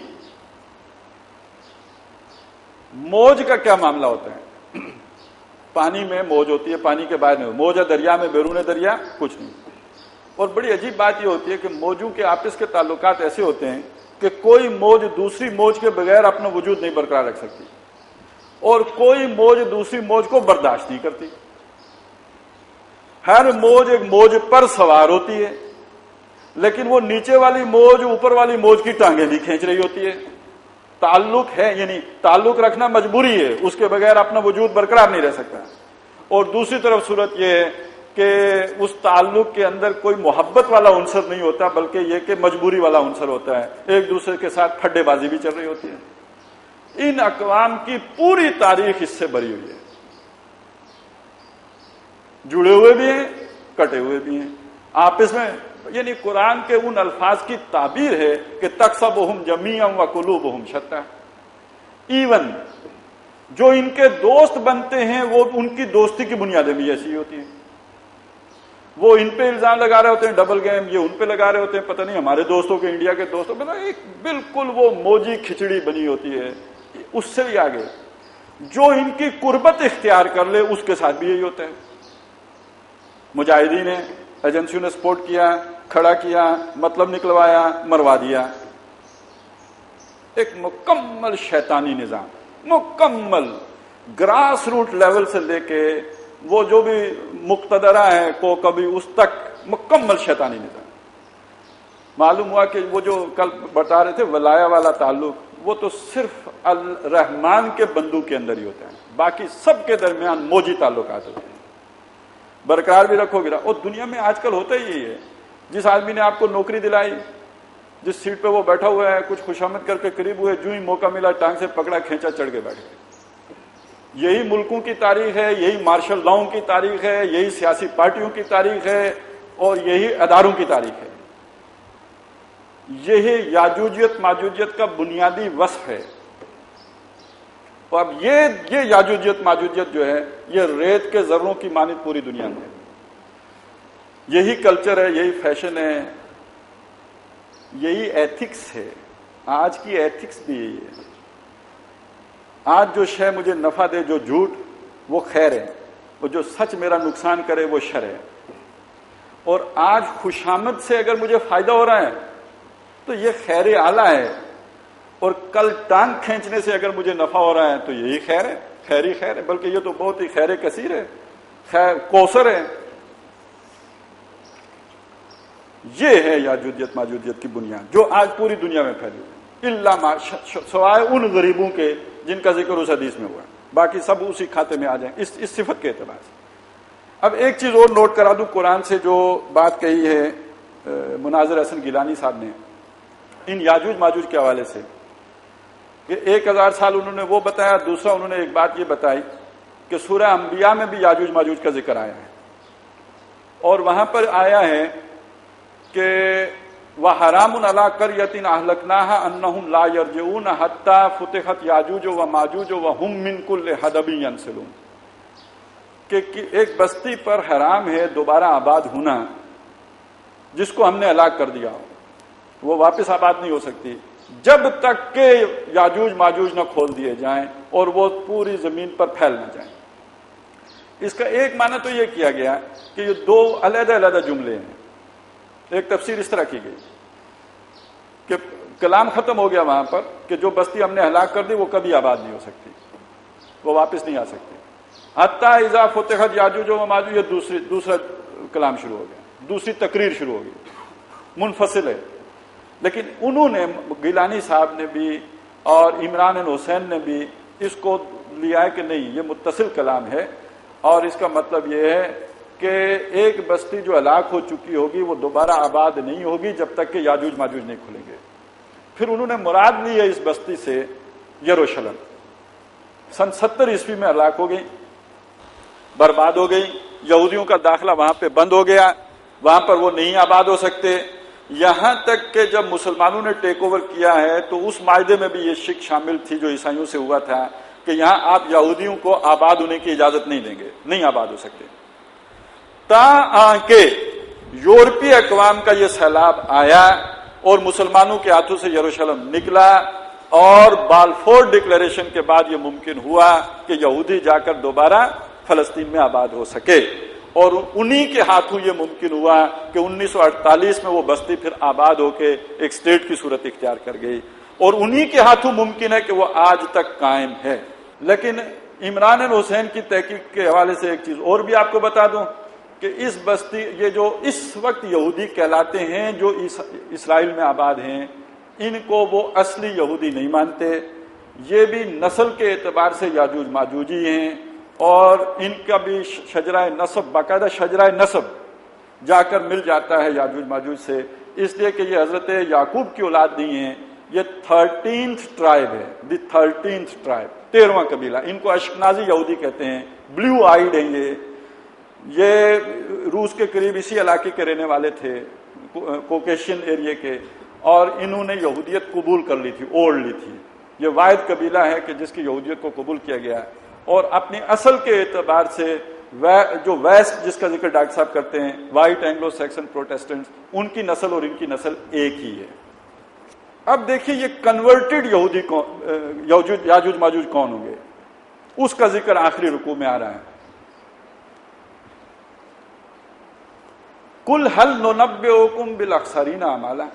[SPEAKER 1] موج کا کیا معاملہ ہوتا ہے؟ پانی میں موج ہوتی ہے، پانی کے باہر نہیں، موج ہے دریا میں، بیرون دریا کچھ نہیں۔ اور بڑی عجیب بات یہ ہوتی ہے کہ موجوں کے آپس کے تعلقات ایسے ہوتے ہیں کہ کوئی موج دوسری موج کے بغیر اپنا وجود نہیں برقرار رکھ سکتی، اور کوئی موج دوسری موج کو برداشت نہیں کرتی۔ ہر موج ایک موج پر سوار ہوتی ہے، لیکن وہ نیچے والی موج اوپر والی موج کی ٹانگیں نہیں کھینچ رہی ہوتی ہے۔ تعلق ہے، یعنی تعلق رکھنا مجبوری ہے، اس کے بغیر اپنا وجود برقرار نہیں رہ سکتا۔ اور دوسری طرف صورت یہ ہے کہ اس تعلق کے اندر کوئی محبت والا عنصر نہیں ہوتا، بلکہ یہ کہ مجبوری والا عنصر ہوتا ہے، ایک دوسرے کے ساتھ پھڈے بازی بھی چل رہی ہوتی ہے۔ ان اقوام کی پوری تاریخ اس سے بری ہوئی ہے، جڑے ہوئے بھی ہیں، کٹے ہوئے بھی ہیں آپس میں۔ یعنی قرآن کے ان الفاظ کی تعبیر ہے کہ تحسبهم جمیعا وقلوبهم شتیٰ، ایون جو ان کے دوست بنتے ہیں وہ ان کی دوستی کی بنیادیں بھی ایسی ہوتی ہیں۔ وہ ان پہ الزام لگا رہے ہوتے ہیں ڈبل گیم، یہ ان پہ لگا رہے ہوتے ہیں پتہ نہیں ہمارے دوستوں کے انڈیا کے دوستوں پہ، ایک بالکل وہ موجی کھچڑی بنی ہوتی ہے۔ اس سے بھی آگے جو ان کی قربت اختیار کر لے اس کے ساتھ بھی یہی ہوتا ہے۔ مجاہدین نے، ایجنسیوں نے سپورٹ کیا، کھڑا کیا، مطلب نکلوایا، مروا دیا۔ ایک مکمل شیطانی نظام، مکمل گراس روٹ لیول سے لے کے وہ جو بھی مقتدرہ ہیں کو کبھی اس تک مکمل شیطانی نظام۔ معلوم ہوا کہ وہ جو کل بتا رہے تھے ولایا والا تعلق، وہ تو صرف الرحمان کے بندوں کے اندر ہی ہوتا ہے، باقی سب کے درمیان موجی تعلقات ہوتے ہیں۔ برقرار بھی رکھو گے، اور دنیا میں آج کل ہوتا ہی یہی ہے۔ جس آدمی نے آپ کو نوکری دلائی، جس سیٹ پہ وہ بیٹھا ہوا ہے، کچھ خوشامد کر کے قریب ہوئے، جو ہی موقع ملا ٹانگ سے پکڑا، کھینچا، چڑھ کے بیٹھ گئے۔ یہی ملکوں کی تاریخ ہے، یہی مارشل لاؤں کی تاریخ ہے، یہی سیاسی پارٹیوں کی تاریخ ہے، اور یہی اداروں کی تاریخ ہے۔ یہی یاجوجیت ماجوجیت کا بنیادی وصف ہے۔ اور اب یہ یاجوجیت ماجوجیت جو ہے یہ ریت کے ذروں کی مانند پوری دنیا میں ہے۔ یہی کلچر ہے، یہی فیشن ہے، یہی ایتھکس ہے۔ آج کی ایتھکس بھی یہی ہے۔ آج جو شے مجھے نفع دے، جو جھوٹ، وہ خیر ہے، اور جو سچ میرا نقصان کرے وہ شر ہے۔ اور آج خوشامد سے اگر مجھے فائدہ ہو رہا ہے تو یہ خیر اعلیٰ ہے، اور کل ٹانگ کھینچنے سے اگر مجھے نفع ہو رہا ہے تو یہی خیر ہے، خیر ہی خیر ہے، بلکہ یہ تو بہت ہی خیر کثیر ہے، خیر کوثر ہے۔ یہ ہے یاجوجیت ماجوجیت کی بنیاد جو آج پوری دنیا میں پھیلی ہوئی، الا سوائے ان غریبوں کے جن کا ذکر اس حدیث میں ہوا ہے، باقی سب اسی کھاتے میں آ جائیں اس صفت کے اعتبار سے۔ اب ایک چیز اور نوٹ کرا دوں، قرآن سے جو بات کہی ہے مناظر حسن گیلانی صاحب نے ان یاجوج ماجوج کے حوالے سے کہ 1000 سال انہوں نے وہ بتایا، دوسرا انہوں نے ایک بات یہ بتائی کہ سورہ انبیاء میں بھی یاجوج ماجوج کا ذکر آیا ہے، اور وہاں پر آیا ہے کہ وَحَرَامٌ عَلَىٰ قَرْيَةٍ أَهْلَكْنَاهَا أَنَّهُمْ لَا يَرْجِعُونَ حَتَّىٰ فُتِحَتْ يَأْجُوجُ وَمَأْجُوجُ وَهُمْ مِنْ كُلِّ حَدَبٍ يَنْسِلُونَ، کہ ایک بستی پر حرام ہے دوبارہ آباد ہونا جس کو ہم نے ہلاک کر دیا ہو، وہ واپس آباد نہیں ہو سکتی جب تک کہ یاجوج ماجوج نہ کھول دیے جائیں اور وہ پوری زمین پر پھیل نہ جائیں۔ اس کا ایک معنی تو یہ کیا گیا کہ یہ دو علیحدہ علیحدہ جملے ہیں. ایک تفسیر اس طرح کی گئی کہ کلام ختم ہو گیا وہاں پر کہ جو بستی ہم نے ہلاک کر دی وہ کبھی آباد نہیں ہو سکتی, وہ واپس نہیں آ سکتی. حتیٰ اذا فتحت یاجوج و ماجوج, یہ دوسرا کلام شروع ہو گیا, دوسری تقریر شروع ہو گئی, منفصل ہے. لیکن انہوں نے, گیلانی صاحب نے بھی اور عمران حسین نے بھی اس کو لیا ہے کہ نہیں یہ متصل کلام ہے, اور اس کا مطلب یہ ہے کہ ایک بستی جو ہلاک ہو چکی ہوگی وہ دوبارہ آباد نہیں ہوگی جب تک کہ یاجوج ماجوج نہیں کھلیں گے. پھر انہوں نے مراد لی ہے اس بستی سے یروشلم. سن 70 عیسوی میں ہلاک ہو گئی, برباد ہو گئی, یہودیوں کا داخلہ وہاں پہ بند ہو گیا, وہاں پر وہ نہیں آباد ہو سکتے. یہاں تک کہ جب مسلمانوں نے ٹیک اوور کیا ہے تو اس معاہدے میں بھی یہ شک شامل تھی جو عیسائیوں سے ہوا تھا کہ یہاں آپ یہودیوں کو آباد ہونے کی اجازت نہیں دیں گے, نہیں آباد ہو سکتے. تاکہ یورپی اقوام کا یہ سیلاب آیا اور مسلمانوں کے ہاتھوں سے یروشلم نکلا, اور بالفور ڈکلیریشن کے بعد یہ ممکن ہوا کہ یہودی جا کر دوبارہ فلسطین میں آباد ہو سکے. اور انہی کے ہاتھوں یہ ممکن ہوا کہ 1948 میں وہ بستی پھر آباد ہو کے ایک سٹیٹ کی صورت اختیار کر گئی, اور انہی کے ہاتھوں ممکن ہے کہ وہ آج تک قائم ہے. لیکن عمران حسین کی تحقیق کے حوالے سے ایک چیز اور بھی آپ کو بتا دوں کہ اس بستی, یہ جو اس وقت یہودی کہلاتے ہیں جو اسرائیل میں آباد ہیں, ان کو وہ اصلی یہودی نہیں مانتے. یہ بھی نسل کے اعتبار سے یاجوج ماجوجی ہیں, اور ان کا بھی شجرہ نسب, باقاعدہ شجرہ نسب جا کر مل جاتا ہے یاجوج ماجوج سے, اس لیے کہ یہ حضرت یعقوب کی اولاد نہیں ہیں, یہ 13th ٹرائب ہے, دی 13th ٹرائب, 13واں قبیلہ. ان کو اشکنازی یہودی کہتے ہیں, بلیو آئیڈ ہیں یہ روس کے قریب اسی علاقے کے رہنے والے تھے, کوکیشین ایریا کے, اور انہوں نے یہودیت قبول کر لی تھی, اوڑھ لی تھی. یہ واحد قبیلہ ہے کہ جس کی یہودیت کو قبول کیا گیا, اور اپنی اصل کے اعتبار سے جو ویسٹ جس کا ذکر ڈاکٹر صاحب کرتے ہیں, وائٹ اینگلو سیکسن پروٹیسٹنٹس, ان کی نسل اور ان کی نسل ایک ہی ہے. اب دیکھیے یہ کنورٹڈ یہودی یاجوج ماجوج کون ہوں گے, اس کا ذکر آخری رکوع میں آ رہا ہے. کل حل ننبئکم بالاخسرین اعمالا,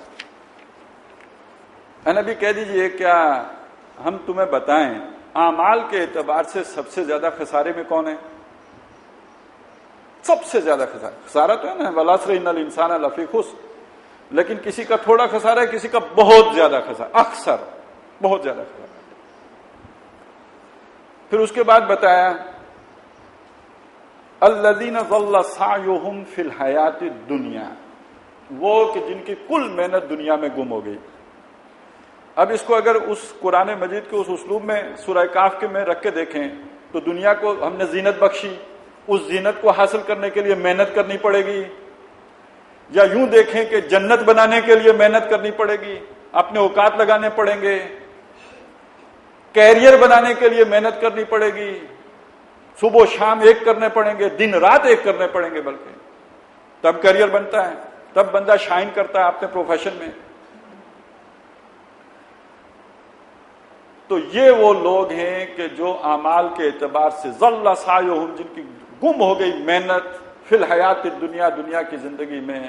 [SPEAKER 1] اے نبی کہہ دیجئے کیا ہم تمہیں بتائیں اعمال کے اعتبار سے سب سے زیادہ خسارے میں کون ہے؟ سب سے زیادہ خسارہ تو ہے نا, والعصر ان الانسان لفی خسر, لیکن کسی کا تھوڑا خسارہ ہے, کسی کا بہت زیادہ خسارہ, اکثر بہت زیادہ خسارہ. پھر اس کے بعد بتایا الذین ضل سعیہم فی الحیات الدنیا, وہ کہ جن کی کل محنت دنیا میں گم ہو گئی. اب اس کو اگر اس قرآن مجید کے اس اسلوب میں سورہ کاف کے میں رکھ کے دیکھیں تو دنیا کو ہم نے زینت بخشی, اس زینت کو حاصل کرنے کے لیے محنت کرنی پڑے گی, یا یوں دیکھیں کہ جنت بنانے کے لیے محنت کرنی پڑے گی, اپنے اوقات لگانے پڑیں گے, کیریئر بنانے کے لیے محنت کرنی پڑے گی, صبح و شام ایک کرنے پڑیں گے, دن رات ایک کرنے پڑیں گے, بلکہ تب کیریئر بنتا ہے, تب بندہ شائن کرتا ہے اپنے پروفیشن میں. تو یہ وہ لوگ ہیں کہ جو اعمال کے اعتبار سے ضل سعیہم, جن کی گم ہو گئی محنت, فی الحیات الدنیا, دنیا کی زندگی میں,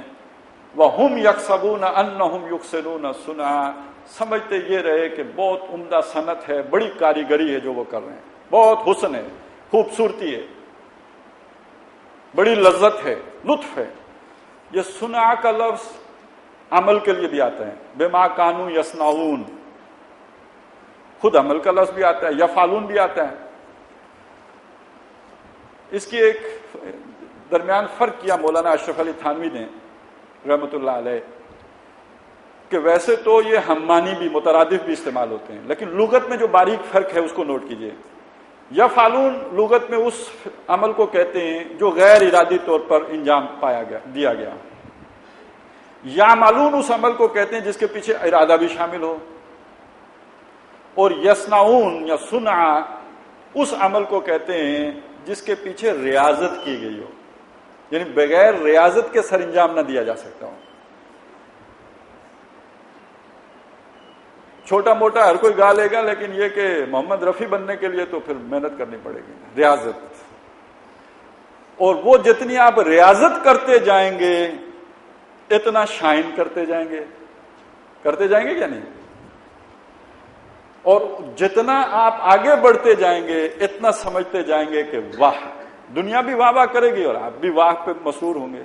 [SPEAKER 1] وَهُمْ يَحْسَبُونَ أَنَّهُمْ يُحْسِنُونَ صُنْعًا, سمجھتے یہ رہے کہ بہت عمدہ صنعت ہے, بڑی کاریگری ہے جو وہ کر رہے ہیں, بہت حسن ہے, خوبصورتی ہے, بڑی لذت ہے, لطف ہے. یہ صنع کا لفظ عمل کے لیے بھی آتا ہے, بما کانوا یصنعون, خود عمل کا لفظ بھی آتا ہے, یفعلون بھی آتا ہے. اس کی ایک درمیان فرق کیا مولانا اشرف علی تھانوی نے رحمۃ اللہ علیہ, کہ ویسے تو یہ ہمانی بھی مترادف بھی استعمال ہوتے ہیں, لیکن لغت میں جو باریک فرق ہے اس کو نوٹ کیجئے. یفعلون لغت میں اس عمل کو کہتے ہیں جو غیر ارادی طور پر انجام دیا گیا. یعملون اس عمل کو کہتے ہیں جس کے پیچھے ارادہ بھی شامل ہو. اور یصنعون یا صنع اس عمل کو کہتے ہیں جس کے پیچھے ریاضت کی گئی ہو, یعنی بغیر ریاضت کے سر انجام نہ دیا جا سکتا ہو. چھوٹا موٹا ہر کوئی گا لے گا, لیکن یہ کہ محمد رفیع بننے کے لیے تو پھر محنت کرنی پڑے گی, ریاضت. اور وہ جتنی آپ ریاضت کرتے جائیں گے اتنا شائن کرتے جائیں گے کیا نہیں؟ اور جتنا آپ آگے بڑھتے جائیں گے اتنا سمجھتے جائیں گے کہ واہ، دنیا بھی واہ واہ کرے گی اور آپ بھی واہ پہ مسرور ہوں گے۔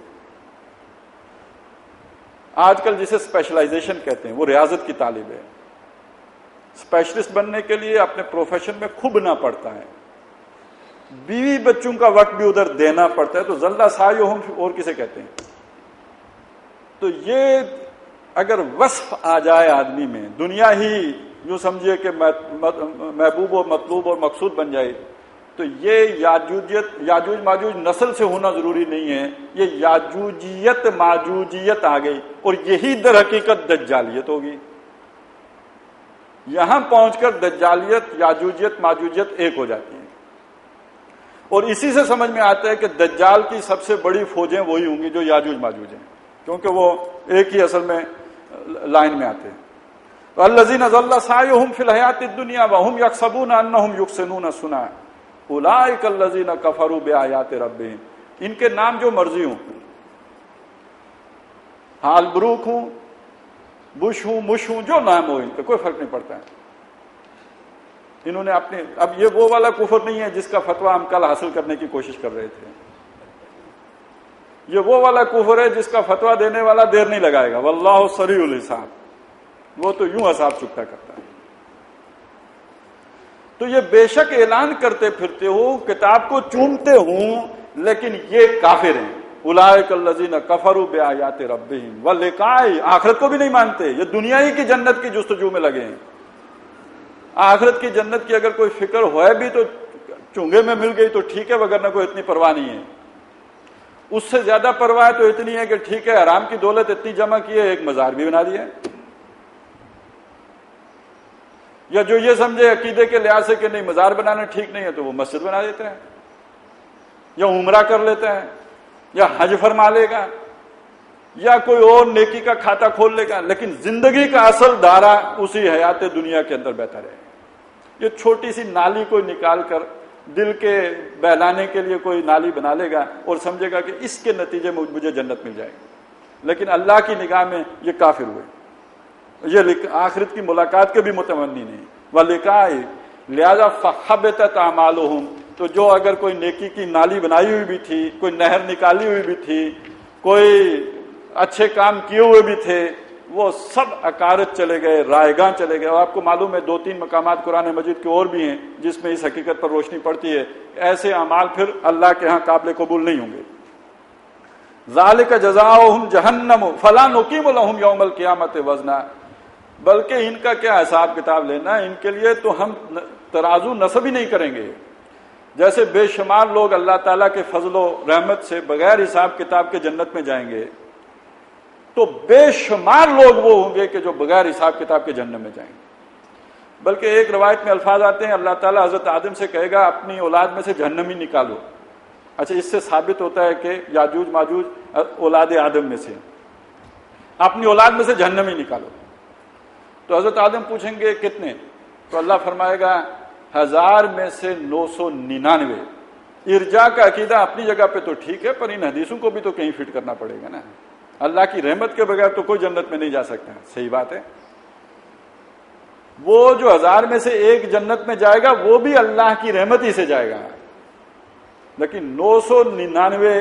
[SPEAKER 1] آج کل جسے اسپیشلائزیشن کہتے ہیں وہ ریاضت کی طالب ہے۔ اسپیشلسٹ بننے کے لیے اپنے پروفیشن میں کھبنا پڑتا ہے، بیوی بچوں کا وقت بھی ادھر دینا پڑتا ہے، تو ذلہ سایہم اور کسے کہتے ہیں؟ تو یہ اگر وصف آ جائے آدمی میں، دنیا ہی یوں سمجھیے کہ محبوب و مطلوب اور مقصود بن جائے، تو یہ یاجوج ماجوج نسل سے ہونا ضروری نہیں ہے، یہ یاجوجیت ماجوجیت آ گئی، اور یہی در حقیقت دجالیت ہوگی۔ یہاں پہنچ کر دجالیت یاجوجیت ماجوجیت ایک ہو جاتی ہیں، اور اسی سے سمجھ میں آتا ہے کہ دجال کی سب سے بڑی فوجیں وہی ہوں گی جو یاجوج ماجوج ہیں، کیونکہ وہ ایک ہی اصل میں لائن میں آتے ہیں۔ الذین ضل سعیہم فی الحیاۃ الدنیا وہم یحسبون انہم یحسنون صنعا اولئک الذین کفروا بآیات ربہم، ان کے نام جو مرضی ہوں، حال بروک ہوں، بش ہوں، مش ہوں، جو نام ہو، ان پہ کوئی فرق نہیں پڑتا ہے۔ انہوں نے اپنے، اب یہ وہ والا کفر نہیں ہے جس کا فتویٰ ہم کل حاصل کرنے کی کوشش کر رہے تھے، یہ وہ والا کفر ہے جس کا فتویٰ دینے والا دیر نہیں لگائے گا، واللہ سریع الحساب، وہ تو یوں حساب چکتا کرتا ہے۔ تو یہ بے شک اعلان کرتے پھرتے ہو، کتاب کو چومتے ہوں، لیکن یہ کافر ہیں۔ اولئک الذین کفروا بآیات ربہم ولقائہ، آخرت کو بھی نہیں مانتے، یہ دنیا ہی کی جنت کی جستجو میں لگے ہیں۔ آخرت کی جنت کی اگر کوئی فکر ہوئے بھی تو چونگے میں مل گئی تو ٹھیک ہے، وگرنہ کوئی اتنی پرواہ نہیں ہے۔ اس سے زیادہ پرواہ تو اتنی ہے کہ ٹھیک ہے، حرام کی دولت اتنی جمع کی ہے، ایک مزار بھی بنا دیا ہے، یا جو یہ سمجھے عقیدے کے لحاظ سے کہ نہیں مزار بنانا ٹھیک نہیں ہے تو وہ مسجد بنا دیتا ہے، یا عمرہ کر لیتا ہے، یا حج فرما لے گا، یا کوئی اور نیکی کا کھاتا کھول لے گا، لیکن زندگی کا اصل دھارا اسی حیات دنیا کے اندر بہتا رہے گا۔ یہ چھوٹی سی نالی کوئی نکال کر دل کے بہلانے کے لیے کوئی نالی بنا لے گا اور سمجھے گا کہ اس کے نتیجے میں مجھے جنت مل جائے گی، لیکن اللہ کی نگاہ میں یہ کافر ہوئے، یہ آخرت کی ملاقات کے بھی متمنی نہیں۔ وَلِقَائِ، لہذا فَحَبِطَتْ أَعْمَالُهُمْ، تو جو اگر کوئی نیکی کی نالی بنائی ہوئی بھی تھی، کوئی نہر نکالی ہوئی بھی تھی، کوئی اچھے کام کیے ہوئے بھی تھے، وہ سب عقارت چلے گئے، رائگاں چلے گئے۔ اور آپ کو معلوم ہے 2-3 مقامات قرآن مجید کے اور بھی ہیں جس میں اس حقیقت پر روشنی پڑتی ہے، ایسے اعمال پھر اللہ کے ہاں قابل قبول نہیں ہوں گے۔ ذَلِكَ جَزَاؤُهُمْ جَهَنَّمُ فَلَا نُقِيمُ لَهُمْ يَوْمَ الْقِيَامَةِ وَزْنًا، بلکہ ان کا کیا حساب کتاب لینا، ان کے لیے تو ہم ترازو نصب ہی نہیں کریں گے۔ جیسے بے شمار لوگ اللہ تعالیٰ کے فضل و رحمت سے بغیر حساب کتاب کے جنت میں جائیں گے، تو بے شمار لوگ وہ ہوں گے کہ جو بغیر حساب کتاب کے جہنم میں جائیں گے۔ بلکہ ایک روایت میں الفاظ آتے ہیں، اللہ تعالیٰ حضرت آدم سے کہے گا اپنی اولاد میں سے جہنم ہی نکالو۔ اچھا، اس سے ثابت ہوتا ہے کہ یاجوج ماجوج اولاد آدم میں سے، اپنی اولاد میں سے جہنم ہی نکالو۔ تو حضرت آدم پوچھیں گے کتنے؟ تو اللہ فرمائے گا 1000 میں سے 999۔ ارجاء کا عقیدہ اپنی جگہ پہ تو ٹھیک ہے، پر ان حدیثوں کو بھی تو کہیں فٹ کرنا پڑے گا نا۔ اللہ کی رحمت کے بغیر تو کوئی جنت میں نہیں جا سکتا، صحیح بات ہے۔ وہ جو 1000 میں سے ایک جنت میں جائے گا وہ بھی اللہ کی رحمت ہی سے جائے گا، لیکن 999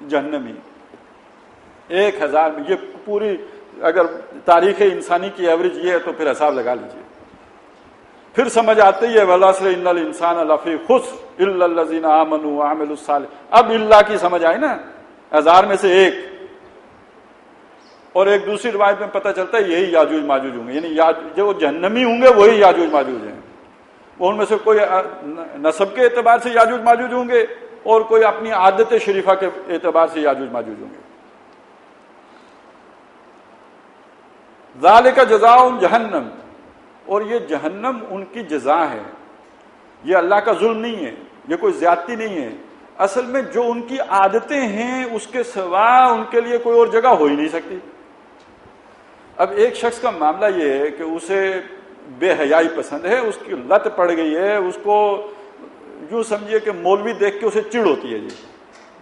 [SPEAKER 1] جہنمی، 1000 میں۔ یہ پوری اگر تاریخ انسانی کی ایوریج یہ ہے تو پھر حساب لگا لیجئے، پھر سمجھ آتی ہے وَالْعَصْرِ إِنَّ الْإِنسَانَ لَفِي خُسْرٍ إِلَّا الَّذِينَ آمَنُوا وَعَمِلُوا الصَّالِحَاتِ۔ اب اللہ کی سمجھ آئی نا، 1000 میں سے ایک۔ اور ایک دوسری روایت میں پتہ چلتا ہے یہی یاجوج ماجوج ہوں گے، یعنی جو جہنمی ہوں گے وہی یاجوج ماجوج ہیں۔ وہ ان میں سے کوئی نسب کے اعتبار سے یاجوج ماجوج ہوں گے، اور کوئی اپنی عادت شریفہ کے اعتبار سے یاجوج ماجوج ہوں گے۔ ذالک جزاؤہم جہنم، اور یہ جہنم ان کی جزا ہے۔ یہ اللہ کا ظلم نہیں ہے، یہ کوئی زیادتی نہیں ہے، اصل میں جو ان کی عادتیں ہیں اس کے سوا ان کے لیے کوئی اور جگہ ہو ہی نہیں سکتی۔ اب ایک شخص کا معاملہ یہ ہے کہ اسے بے حیائی پسند ہے، اس کی لت پڑ گئی ہے، اس کو یوں سمجھیے کہ مولوی دیکھ کے اسے چڑ ہوتی ہے جی،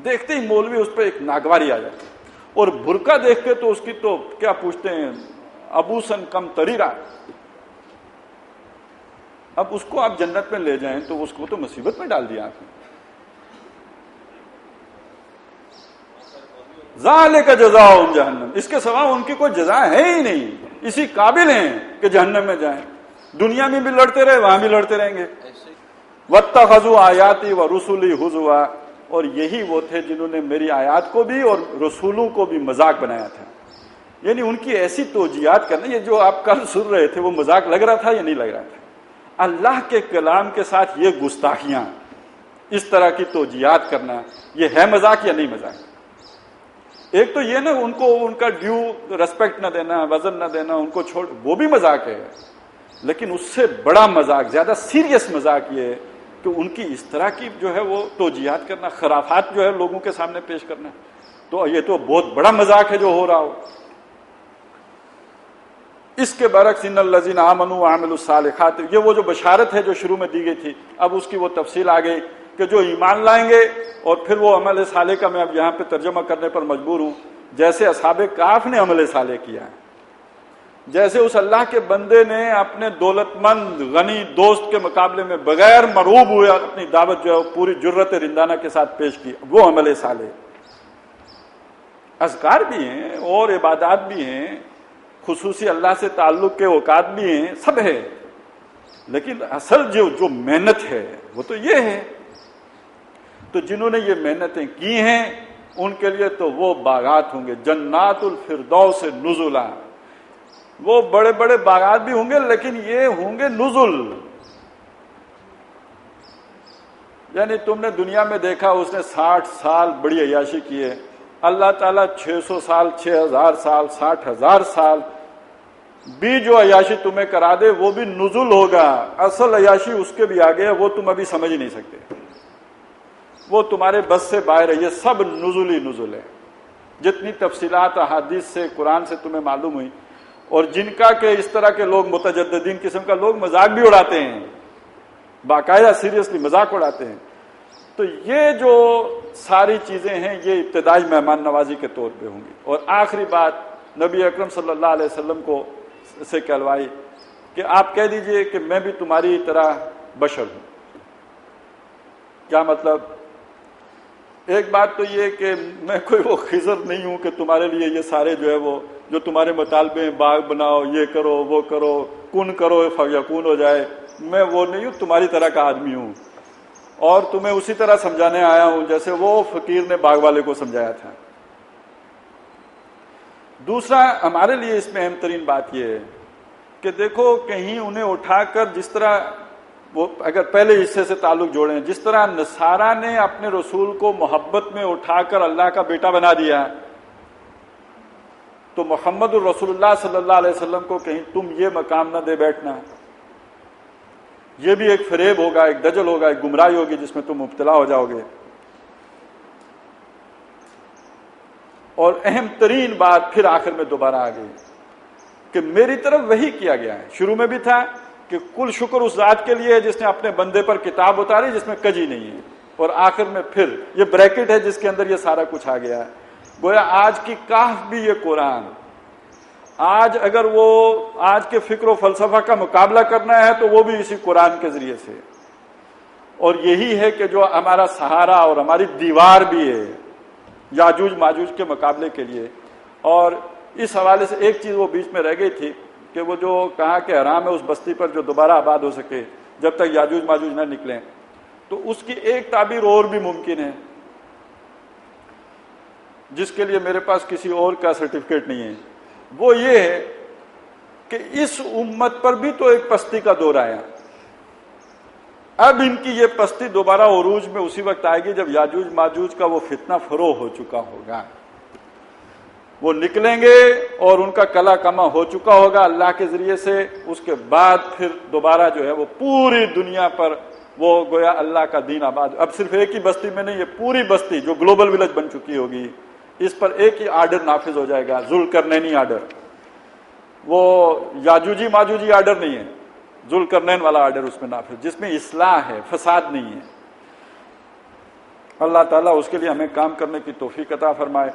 [SPEAKER 1] دیکھتے ہی مولوی اس پہ ایک ناگواری آ جاتی ہے، اور برقع دیکھ کے تو اس کی تو کیا پوچھتے ہیں ابوسن کم تریرا. اب اس کو آپ جنت میں لے جائیں تو اس کو تو مصیبت میں ڈال دیا آپ نے. ذالک جزاؤہم جہنم، اس کے سوا ان کی کوئی جزا ہے ہی نہیں، اسی قابل ہیں کہ جہنم میں جائیں. دنیا میں بھی لڑتے رہے، وہاں بھی لڑتے رہیں گے. واتخذوا آیاتی ورسلی ہزوا، اور یہی وہ تھے جنہوں نے میری آیات کو بھی اور رسولوں کو بھی مذاق بنایا تھا. یعنی ان کی ایسی توجیہات کرنا، یہ جو آپ کل سن رہے تھے وہ مذاق لگ رہا تھا یا نہیں لگ رہا تھا؟ اللہ کے کلام کے ساتھ یہ گستاخیاں، اس طرح کی توجیہات کرنا، یہ ہے مذاق یا نہیں مذاق؟ ایک تو یہ نا ان کو ان کا ڈیو ریسپیکٹ نہ دینا، وزن نہ دینا، ان کو چھوڑ، وہ بھی مذاق ہے. لیکن اس سے بڑا مذاق، زیادہ سیریس مذاق یہ ہے کہ ان کی اس طرح کی جو ہے وہ توجیہات کرنا، خرافات جو ہے لوگوں کے سامنے پیش کرنا. تو یہ تو بہت بڑا مذاق ہے جو ہو رہا ہو. اس کے برعکس ان الذین آمنوا وعملوا الصالحات، یہ وہ جو بشارت ہے جو شروع میں دی گئی تھی، اب اس کی وہ تفصیل آ گئی کہ جو ایمان لائیں گے اور پھر وہ عمل صالح کا میں اب یہاں پہ ترجمہ کرنے پر مجبور ہوں. جیسے اصحاب کہف نے عمل صالح کیا ہے، جیسے اس اللہ کے بندے نے اپنے دولت مند غنی دوست کے مقابلے میں بغیر مرعوب ہوئے اپنی دعوت جو ہے پوری جرت رندانہ کے ساتھ پیش کی، وہ عمل صالح. اذکار بھی ہیں اور عبادات بھی ہیں، خصوصی اللہ سے تعلق کے اوقات بھی ہیں، سب ہے. لیکن اصل جو محنت ہے وہ تو یہ ہے. تو جنہوں نے یہ محنتیں کی ہیں ان کے لیے تو وہ باغات ہوں گے، جنات الفردوس نزلا. وہ بڑے بڑے باغات بھی ہوں گے لیکن یہ ہوں گے نزل. یعنی تم نے دنیا میں دیکھا اس نے 60 سال بڑی عیاشی کی ہے، اللہ تعالیٰ 600 سال 6000 سال 60,000 سال بھی جو عیاشی تمہیں کرا دے وہ بھی نزل ہوگا. اصل عیاشی اس کے بھی آگے ہے، وہ تم ابھی سمجھ ہی نہیں سکتے، وہ تمہارے بس سے باہر ہے. یہ سب نزل ہی نزل ہے. جتنی تفصیلات احادیث سے قرآن سے تمہیں معلوم ہوئی، اور جن کا کہ اس طرح کے لوگ متجددین قسم کا لوگ مذاق بھی اڑاتے ہیں، باقاعدہ سیریسلی مذاق اڑاتے ہیں. تو یہ جو ساری چیزیں ہیں یہ ابتدائی مہمان نوازی کے طور پہ ہوں گی. اور آخری بات نبی اکرم صلی اللہ علیہ وسلم کو سے کہلوائی کہ آپ کہہ دیجئے کہ میں بھی تمہاری طرح بشر ہوں. کیا مطلب؟ ایک بات تو یہ کہ میں کوئی وہ خضر نہیں ہوں کہ تمہارے لیے یہ سارے جو ہے وہ جو تمہارے مطالبے ہیں، باغ بناؤ، یہ کرو وہ کرو، کن کرو فیکون ہو جائے، میں وہ نہیں ہوں، تمہاری طرح کا آدمی ہوں. اور تمہیں اسی طرح سمجھانے آیا ہوں جیسے وہ فقیر نے باغ والے کو سمجھایا تھا. دوسرا ہمارے لیے اس میں اہم ترین بات یہ ہے کہ دیکھو کہیں انہیں اٹھا کر، جس طرح وہ اگر پہلے حصے سے تعلق جوڑیں، جس طرح نصارہ نے اپنے رسول کو محبت میں اٹھا کر اللہ کا بیٹا بنا دیا، تو محمد الرسول اللہ صلی اللہ علیہ وسلم کو کہیں تم یہ مقام نہ دے بیٹھنا. یہ بھی ایک فریب ہوگا، ایک دجل ہوگا، ایک گمراہی ہوگی جس میں تم مبتلا ہو جاؤ گے. اور اہم ترین بات پھر آخر میں دوبارہ آ گئی کہ میری طرف وحی کیا گیا ہے. شروع میں بھی تھا کہ کل شکر اس ذات کے لیے ہے جس نے اپنے بندے پر کتاب اتاری جس میں کجی نہیں ہے. اور آخر میں پھر یہ بریکٹ ہے جس کے اندر یہ سارا کچھ آ گیا ہے. گویا آج کی کہف بھی یہ قرآن، آج اگر وہ آج کے فکر و فلسفہ کا مقابلہ کرنا ہے تو وہ بھی اسی قرآن کے ذریعے سے. اور یہی ہے کہ جو ہمارا سہارا اور ہماری دیوار بھی ہے یاجوج ماجوج کے مقابلے کے لیے. اور اس حوالے سے ایک چیز وہ بیچ میں رہ گئی تھی کہ وہ جو کہا کہ حرام ہے اس بستی پر جو دوبارہ آباد ہو سکے جب تک یاجوج ماجوج نہ نکلیں. تو اس کی ایک تعبیر اور بھی ممکن ہے جس کے لیے میرے پاس کسی اور کا سرٹیفکیٹ نہیں ہے. وہ یہ ہے کہ اس امت پر بھی تو ایک پستی کا دور آیا. اب ان کی یہ پستی دوبارہ عروج میں اسی وقت آئے گی جب یاجوج ماجوج کا وہ فتنہ فروغ ہو چکا ہوگا. وہ نکلیں گے اور ان کا کلا کما ہو چکا ہوگا اللہ کے ذریعے سے. اس کے بعد پھر دوبارہ جو ہے وہ پوری دنیا پر وہ گویا اللہ کا دین آباد. اب صرف ایک ہی بستی میں نہیں، یہ پوری بستی جو گلوبل ولیج بن چکی ہوگی اس پر ایک ہی آرڈر نافذ ہو جائے گا، ذوالقرنینی آرڈر. وہ یاجوجی ماجوجی آرڈر نہیں ہے، ذوالقرنین والا آرڈر اس میں نافذ، جس میں اصلاح ہے، فساد نہیں ہے. اللہ تعالیٰ اس کے لیے ہمیں کام کرنے کی توفیق عطا فرمائے۔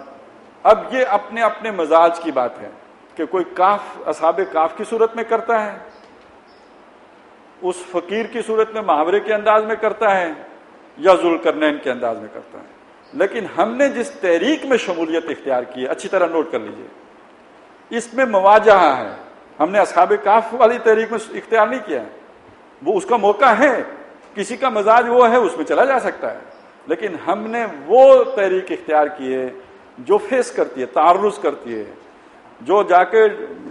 [SPEAKER 1] اب یہ اپنے اپنے مزاج کی بات ہے کہ کوئی اصحاب کاف کی صورت میں کرتا ہے، اس فقیر کی صورت میں محاورے کے انداز میں کرتا ہے، یا ذوالقرنین کے انداز میں کرتا ہے۔ لیکن ہم نے جس تحریک میں شمولیت اختیار کی ہے، اچھی طرح نوٹ کر لیجئے، اس میں مواجہہ ہے۔ ہم نے اصحاب کاف والی تحریک میں اختیار نہیں کیا ہے، وہ اس کا موقع ہے، کسی کا مزاج وہ ہے، اس میں چلا جا سکتا ہے، لیکن ہم نے وہ تحریک اختیار کی ہے جو فیس کرتی ہے، تعرض کرتی ہے، جو جا کے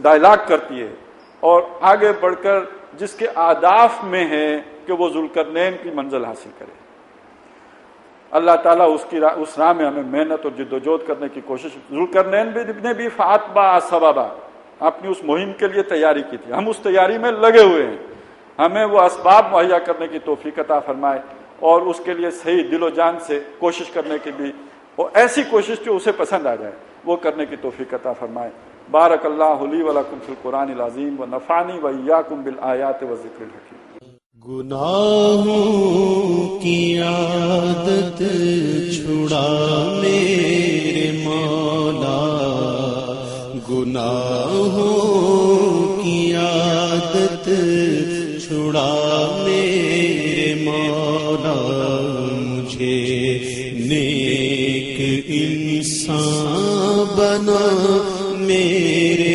[SPEAKER 1] ڈائلاگ کرتی ہے، اور آگے بڑھ کر جس کے اہداف میں ہے کہ وہ ذوالقرنین کی منزل حاصل کرے۔ اللہ تعالیٰ اس راہ میں ہمیں محنت اور جد و جہد کرنے کی کوشش۔ ذوالقرنین نے بھی فاتبع سببا، اپنی اس مہم کے لیے تیاری کی تھی، ہم اس تیاری میں لگے ہوئے ہیں، ہمیں وہ اسباب مہیا کرنے کی توفیق عطا فرمائے، اور اس کے لیے صحیح دل و جان سے کوشش کرنے کی بھی، اور ایسی کوشش جو اسے پسند آ جائے وہ کرنے کی توفیق عطا فرمائے۔ بارک اللہ لی و لکم فی القرآن العظیم و نفعنی و ایاکم بالآیات و ذکر الحکیم۔
[SPEAKER 2] گناہوں کی عادت چھڑا میرے مولا، گناہوں کی عادت چھڑا میرے مولا، مجھے نیک انسان بنا میرے